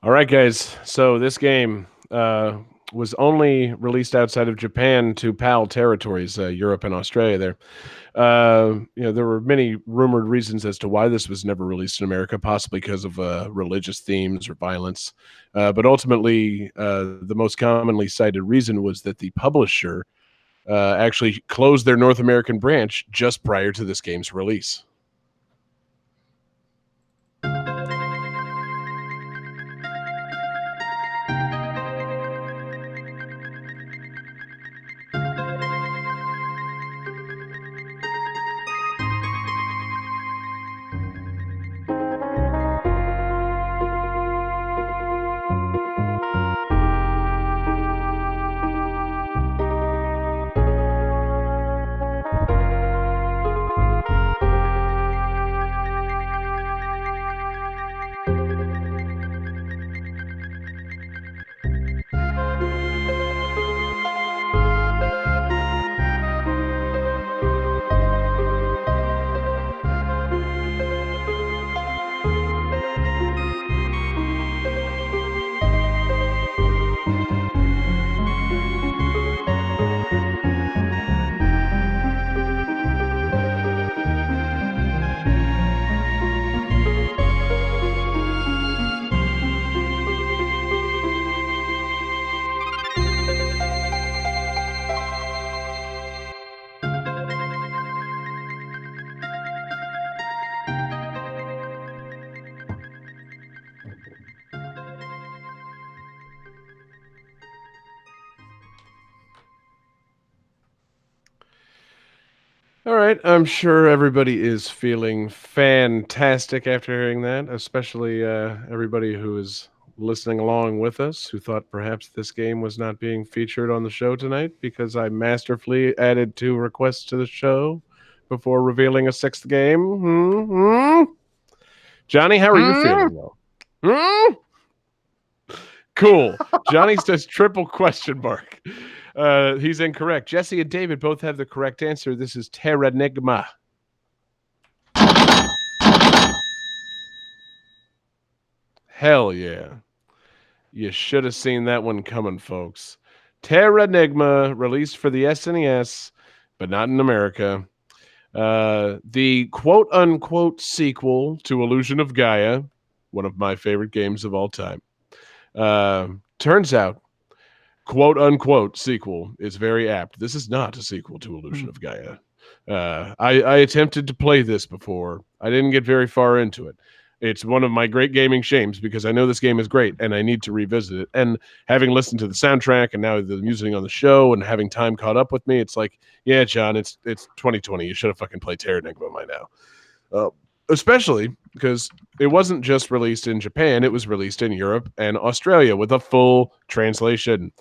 All right, guys. So this game was only released outside of Japan to PAL territories, Europe and Australia there. There were many rumored reasons as to why this was never released in America, possibly because of religious themes or violence. But ultimately, the most commonly cited reason was that the publisher actually closed their North American branch just prior to this game's release. All right, I'm sure everybody is feeling fantastic after hearing that, especially everybody who is listening along with us who thought perhaps this game was not being featured on the show tonight because I masterfully added 2 requests to the show before revealing a 6th game. Johnny, how are you feeling, though? Cool. Johnny says triple question mark. He's incorrect. Jesse and David both have the correct answer. This is Terranigma. Hell yeah. You should have seen that one coming, folks. Terranigma, released for the SNES, but not in America. The quote-unquote sequel to Illusion of Gaia, one of my favorite games of all time. Turns out, quote-unquote sequel is very apt. This is not a sequel to Illusion of Gaia. I attempted to play this before. I didn't get very far into it. It's one of my great gaming shames because I know this game is great and I need to revisit it. And having listened to the soundtrack and now the music on the show and having time caught up with me, it's like, yeah, John, it's 2020. You should have fucking played Terranigma by now. Especially because it wasn't just released in Japan, it was released in Europe and Australia with a full translation.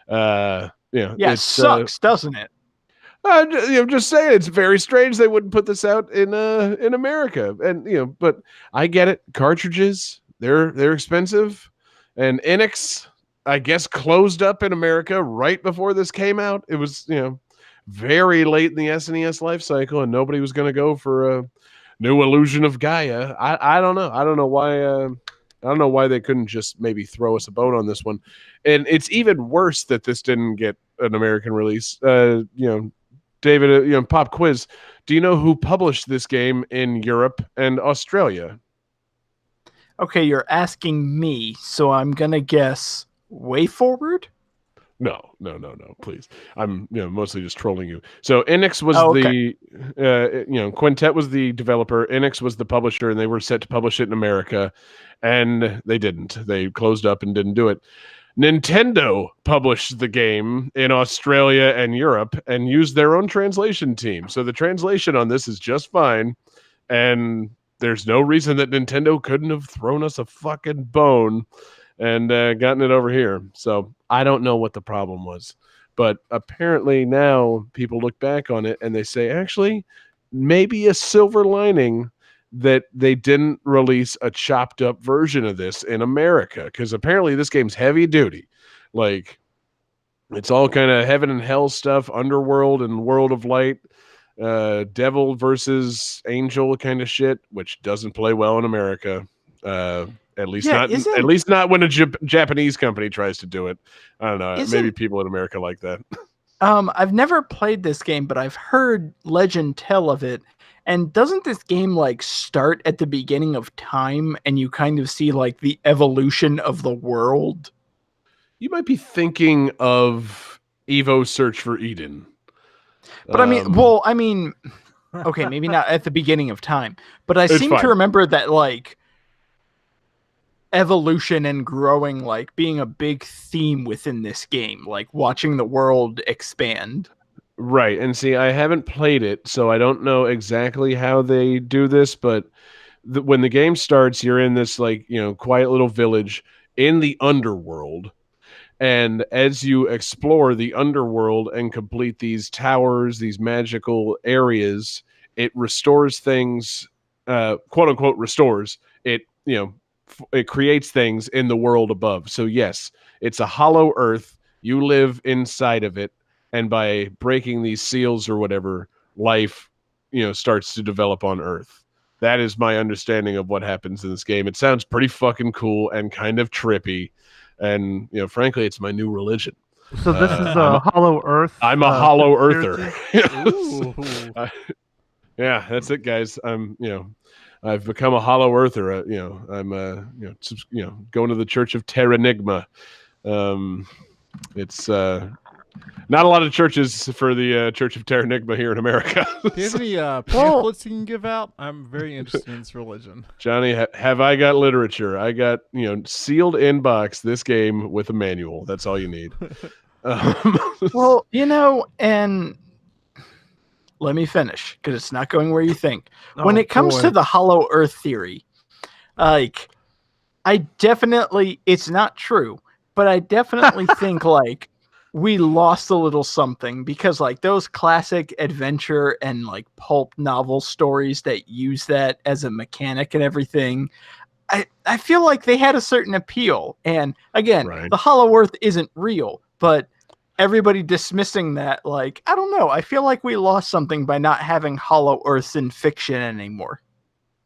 It sucks, doesn't it? Just saying, it's very strange they wouldn't put this out in America, and but I get it. Cartridges, they're expensive, and Enix, I guess, closed up in America right before this came out. It was very late in the SNES life cycle, and nobody was going to go for a new Illusion of Gaia. I don't know. I don't know why. I don't know why they couldn't just maybe throw us a bone on this one. And it's even worse that this didn't get an American release. David, pop quiz. Do you know who published this game in Europe and Australia? Okay, you're asking me, so I'm gonna guess WayForward? No, please. I'm mostly just trolling you. So Enix was Quintet was the developer, Enix was the publisher, and they were set to publish it in America, and they didn't. They closed up and didn't do it. Nintendo published the game in Australia and Europe and used their own translation team. So the translation on this is just fine, and there's no reason that Nintendo couldn't have thrown us a fucking bone and gotten it over here. So I don't know what the problem was. But apparently now people look back on it and they say, actually, maybe a silver lining that they didn't release a chopped up version of this in America, because apparently this game's heavy duty. Like, it's all kind of heaven and hell stuff, underworld and world of light, devil versus angel kind of shit, which doesn't play well in America. At least not when a Japanese company tries to do it. I don't know. Maybe people in America like that. I've never played this game, but I've heard legend tell of it. And doesn't this game start at the beginning of time and you kind of see the evolution of the world? You might be thinking of Evo Search for Eden. But okay, maybe not at the beginning of time, but I seem to remember that evolution and growing being a big theme within this game, watching the world expand. Right, and see, I haven't played it, so I don't know exactly how they do this, but when the game starts, you're in this, quiet little village in the underworld, and as you explore the underworld and complete these towers, these magical areas, it restores things, quote-unquote restores. It creates things in the world above. So yes, it's a hollow earth. You live inside of it. And by breaking these seals or whatever, life, starts to develop on Earth. That is my understanding of what happens in this game. It sounds pretty fucking cool and kind of trippy. And, frankly, it's my new religion. So this is a Hollow Earth. I'm a Hollow Earther. Yeah, that's it, guys. I've become a Hollow Earther. I'm going to the Church of Terranigma. It's not a lot of churches for the Church of Terranigma here in America. Do you have any pamphlets you can give out? I'm very interested in this religion. Johnny, have I got literature? I got, sealed inbox this game with a manual. That's all you need. Well, and let me finish because it's not going where you think. When Oh, it comes boy. to the hollow earth theory, like, it's not true, but I definitely think like we lost a little something because like those classic adventure and like pulp novel stories that use that as a mechanic and everything, I feel like they had a certain appeal. And again, Right. the hollow earth isn't real, but everybody dismissing that, like, I don't know, I feel like we lost something by not having hollow earths in fiction anymore.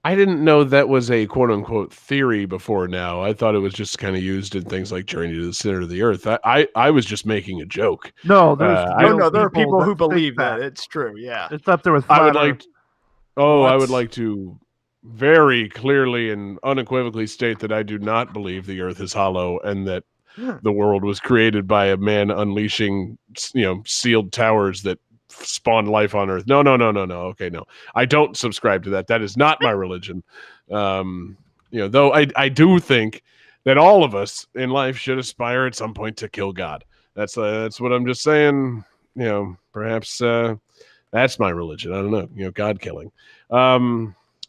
I didn't know that was a quote unquote theory before now. I thought it was just kind of used in things like Journey to the Center of the Earth. I was just making a joke. No, there's I- real There are people that who think believe that. It's true, yeah. It's up there with I flat would Earth. like I would What? like to very clearly and unequivocally state that I do not believe the earth is hollow and that the world was created by a man unleashing, sealed towers that spawned life on earth. No. Okay, no. I don't subscribe to that. That is not my religion. Though I do think that all of us in life should aspire at some point to kill God. That's what I'm just saying. Perhaps that's my religion. I don't know. God killing.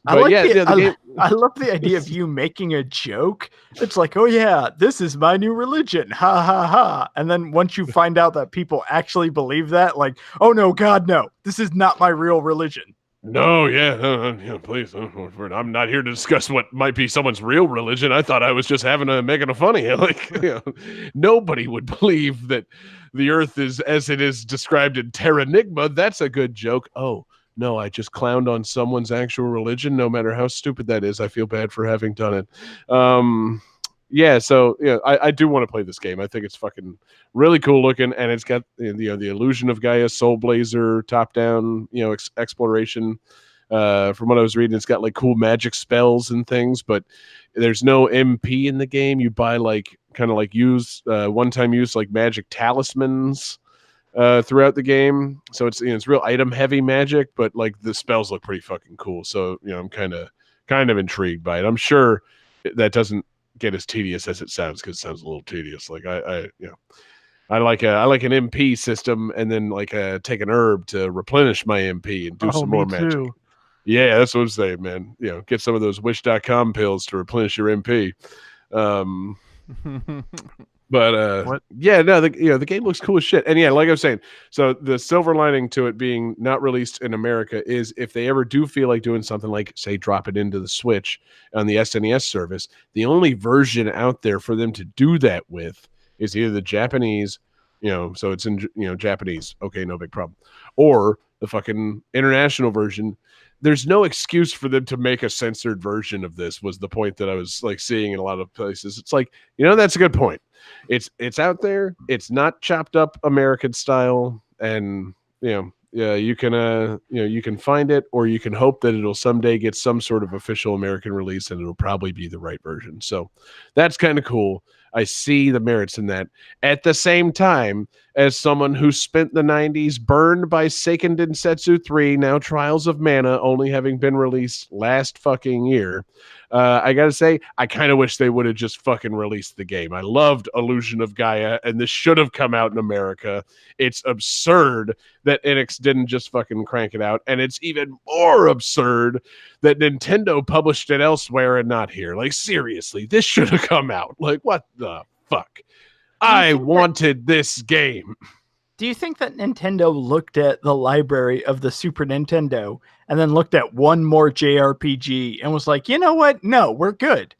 But I love the idea of you making a joke. It's like, oh yeah, this is my new religion. Ha ha ha. And then once you find out that people actually believe that, like, oh no, God, no, this is not my real religion. No, please. I'm not here to discuss what might be someone's real religion. I thought I was just making a funny. Nobody would believe that the earth is as it is described in Terranigma. That's a good joke. Oh, no, I just clowned on someone's actual religion, no matter how stupid that is. I feel bad for having done it. I do want to play this game. I think it's fucking really cool looking, and it's got the Illusion of Gaia, Soul Blazer, top down, exploration. From what I was reading, it's got like cool magic spells and things, but there's no MP in the game. You buy like kind of like one-time use like magic talismans throughout the game. So it's real item heavy magic, but like the spells look pretty fucking cool. So I'm kind of intrigued by it. I'm sure that doesn't get as tedious as it sounds because it sounds a little tedious. Like I like an MP system and then like take an herb to replenish my MP and do some more magic. Too. Yeah, that's what I'm saying, man. Get some of those wish.com pills to replenish your MP. But the game looks cool as shit. And yeah, like I was saying, so the silver lining to it being not released in America is if they ever do feel like doing something like, say, drop it into the Switch on the SNES service, the only version out there for them to do that with is either the Japanese, so it's in Japanese, okay, no big problem, or the fucking international version. There's no excuse for them to make a censored version of this was the point that I was like seeing in a lot of places. It's like, that's a good point. It's out there. It's not chopped up American style. And, you can find it, or you can hope that it'll someday get some sort of official American release and it'll probably be the right version. So that's kind of cool. I see the merits in that. At the same time, as someone who spent the 90s burned by Seiken Densetsu 3, now Trials of Mana, only having been released last fucking year, I gotta say, I kind of wish they would have just fucking released the game. I loved Illusion of Gaia, and this should have come out in America. It's absurd that Enix didn't just fucking crank it out, and it's even more absurd that Nintendo published it elsewhere and not here. Like, seriously, this should have come out. Like, what the fuck? I wanted this game. Do you think that Nintendo looked at the library of the Super Nintendo and then looked at one more JRPG and was like, you know what? No, we're good.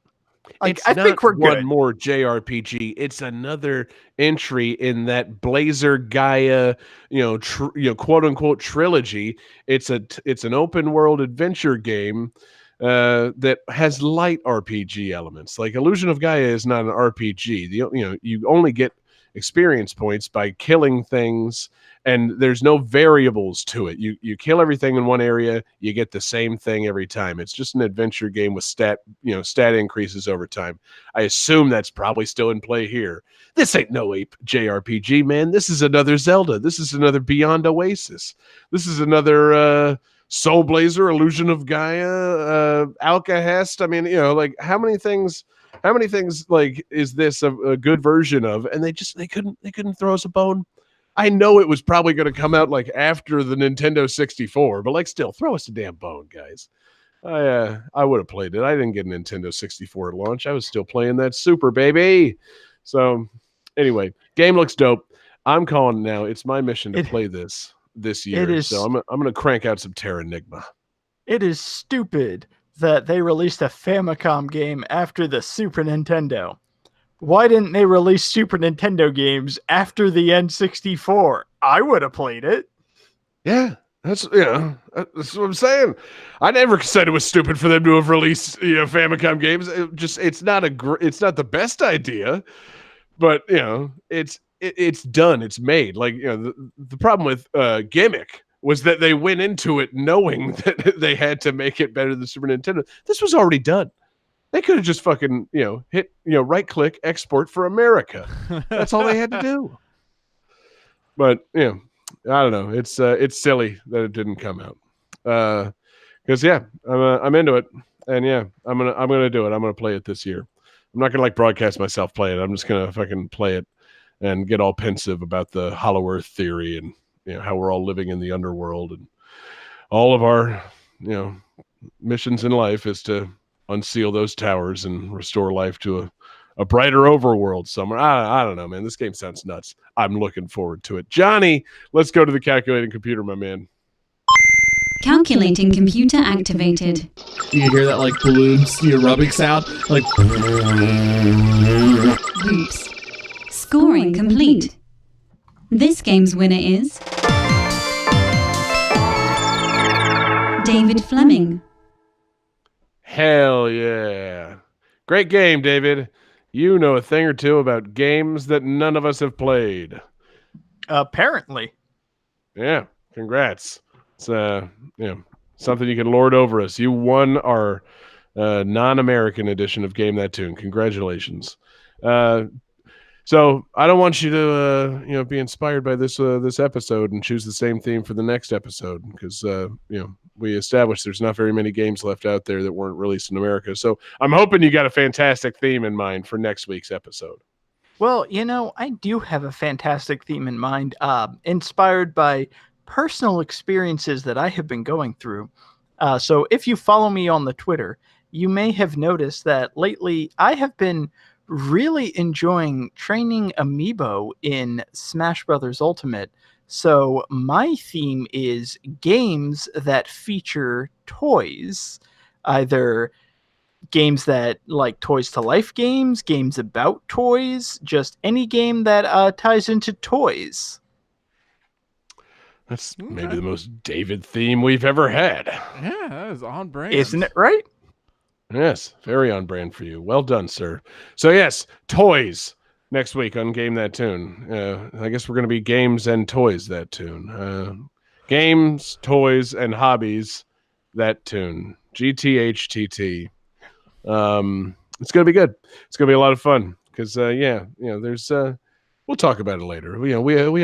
Like, I think we're good. One more JRPG. It's another entry in that Blazer Gaia, quote unquote trilogy. It's an open world adventure game that has light RPG elements. Like Illusion of Gaia is not an RPG. You only get experience points by killing things, and there's no variables to it. You kill everything in one area, you get the same thing every time. It's just an adventure game with stat increases over time. I assume that's probably still in play here. This ain't no JRPG, man. This is another Zelda. This is another Beyond Oasis. This is another Soul Blazer, Illusion of Gaia, Alcahest. I mean, like how many things like is this a good version of? And they couldn't throw us a bone. I know it was probably going to come out like after the Nintendo 64, but like still, throw us a damn bone, guys. I would have played it. I didn't get a Nintendo 64 at launch. I was still playing that Super, baby. So anyway, game looks dope. I'm calling it now. It's my mission to play this year. So I'm going to crank out some Terranigma. It is stupid that they released a Famicom game after the Super Nintendo. Why didn't they release Super Nintendo games after the N64? I would have played it. Yeah, that's what I'm saying. I never said it was stupid for them to have released Famicom games. It's not the best idea, but it's done. It's made. Like the problem with Gimmick was that they went into it knowing that they had to make it better than Super Nintendo. This was already done. They could have just fucking, hit, right click, export for America. That's all they had to do. But, I don't know. It's silly that it didn't come out. Because I'm into it. And I'm gonna do it. I'm gonna play it this year. I'm not gonna broadcast myself play it. I'm just gonna fucking play it and get all pensive about the Hollow Earth theory and how we're all living in the underworld, and all of our missions in life is to unseal those towers and restore life to a brighter overworld somewhere. I don't know, man. This game sounds nuts. I'm looking forward to it. Johnny, let's go to the calculating computer, my man. Calculating computer activated. You hear that balloons rubbing sound? Oops. Scoring complete. This game's winner is David Fleming. Hell yeah. Great game, David. You know a thing or two about games that none of us have played. Apparently. Yeah, congrats. It's something you can lord over us. You won our non-American edition of Game That Tune. Congratulations. So I don't want you to be inspired by this episode and choose the same theme for the next episode, because we established there's not very many games left out there that weren't released in America. So I'm hoping you got a fantastic theme in mind for next week's episode. Well, I do have a fantastic theme in mind, inspired by personal experiences that I have been going through. So if you follow me on the Twitter, you may have noticed that lately I have been really enjoying training Amiibo in Smash Brothers Ultimate. So my theme is games that feature toys, either games that Toys to Life games, games about toys, just any game that ties into toys. That's maybe the most David theme we've ever had. Yeah, that is on brand. Isn't it right? Yes, very on brand for you. Well done, sir. So yes, toys next week on Game That Tune. I guess we're going to be games and toys that tune. Games, toys, and hobbies that tune. GTHTT. It's going to be good. It's going to be a lot of fun because there's we'll talk about it later. We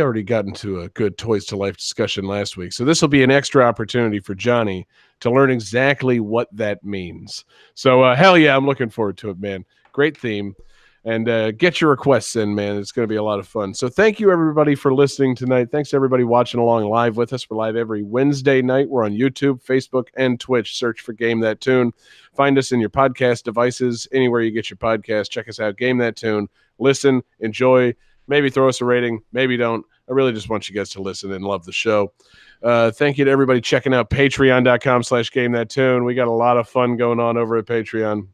already got into a good Toys to Life discussion last week, so this will be an extra opportunity for Johnny to learn exactly what that means. So hell yeah, I'm looking forward to it, man. Great theme. And get your requests in, man. It's going to be a lot of fun. So thank you, everybody, for listening tonight. Thanks to everybody watching along live with us. We're live every Wednesday night. We're on YouTube, Facebook, and Twitch. Search for Game That Tune. Find us in your podcast devices, anywhere you get your podcast. Check us out, Game That Tune. Listen, enjoy, maybe throw us a rating, maybe don't. I really just want you guys to listen and love the show. Thank you to everybody checking out patreon.com/GameThatTune. We got a lot of fun going on over at Patreon.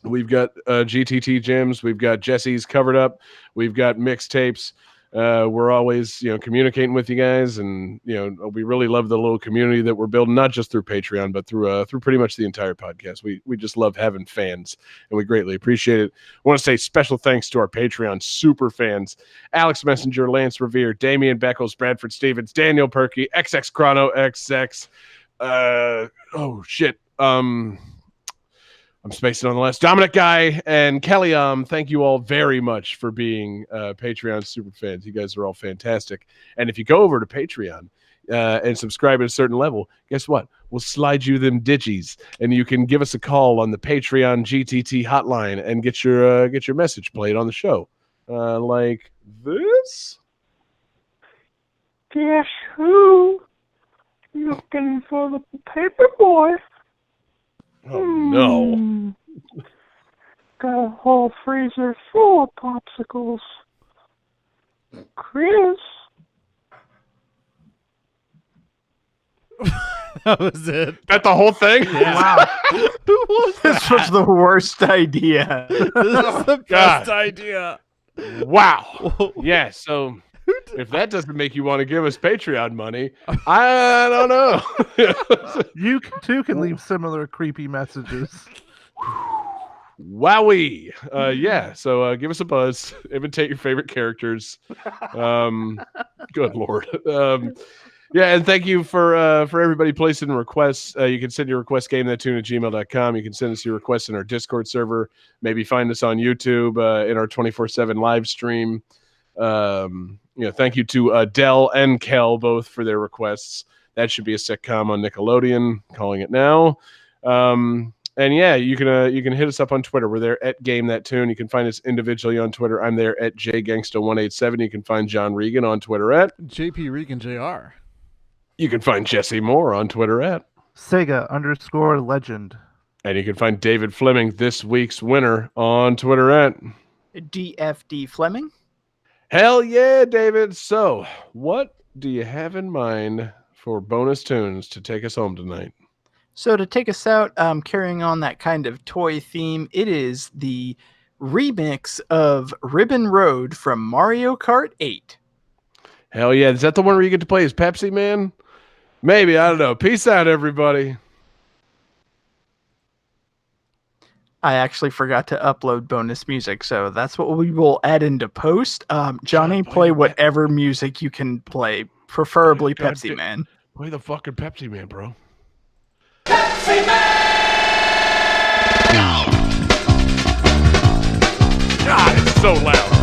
We've got GTT gyms. We've got Jesse's covered up. We've got mixtapes. We're always, communicating with you guys, and we really love the little community that we're building, not just through Patreon, but through pretty much the entire podcast. We just love having fans, and we greatly appreciate it. I want to say special thanks to our Patreon super fans: Alex Messenger, Lance Revere, Damian Beckles, Bradford Stevens, Daniel Perky, XX Chrono XX. I'm spacing on the list. Dominic Guy and Kelly. Thank you all very much for being Patreon super fans. You guys are all fantastic. And if you go over to Patreon and subscribe at a certain level, guess what? We'll slide you them digis, and you can give us a call on the Patreon GTT hotline and get your message played on the show, like this. Guess who? Looking for the paper boy. Oh, no. Got a whole freezer full of popsicles. Chris. That was it. That the whole thing? Yeah. Wow. Who was that? This was the worst idea. This is the God. best idea. Wow. Yeah, so if that doesn't make you want to give us Patreon money, I don't know. You too can leave similar creepy messages. Wowie. Yeah, so give us a buzz. Imitate your favorite characters. Good Lord. Yeah, and thank you for everybody placing requests. You can send your request gamethattune@gmail.com. You can send us your requests in our Discord server. Maybe find us on YouTube in our 24/7 live stream. Thank you to Dell and Kel both for their requests. That should be a sitcom on Nickelodeon. Calling it now. And yeah, you can hit us up on Twitter. We're there at GameThatTune. You can find us individually on Twitter. I'm there at JGangsta187. You can find John Regan on Twitter at JP Regan Jr. You can find Jesse Moore on Twitter at Sega_legend. And you can find David Fleming, this week's winner, on Twitter at DFD Fleming. Hell yeah, David. So, what do you have in mind for bonus tunes to take us home tonight? So to take us out, carrying on that kind of toy theme, it is the remix of Ribbon Road from Mario Kart 8. Hell yeah. Is that the one where you get to play as Pepsi Man? Maybe. I don't know. Peace out, everybody. I actually forgot to upload bonus music, so that's what we will add into post. Johnny, play whatever music you can play, preferably Pepsi Man. Play the fucking Pepsi Man, bro. Pepsi Man! God, it's so loud.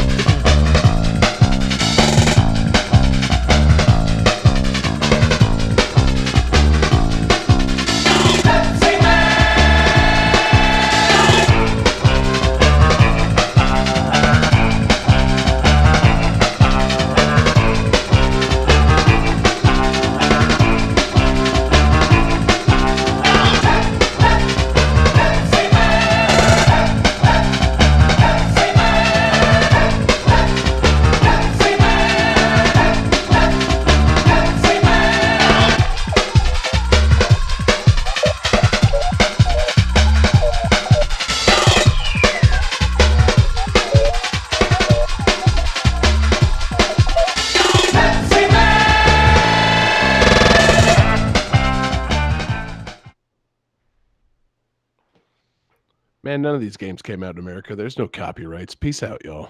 Man, none of these games came out in America. There's no copyrights. Peace out, y'all.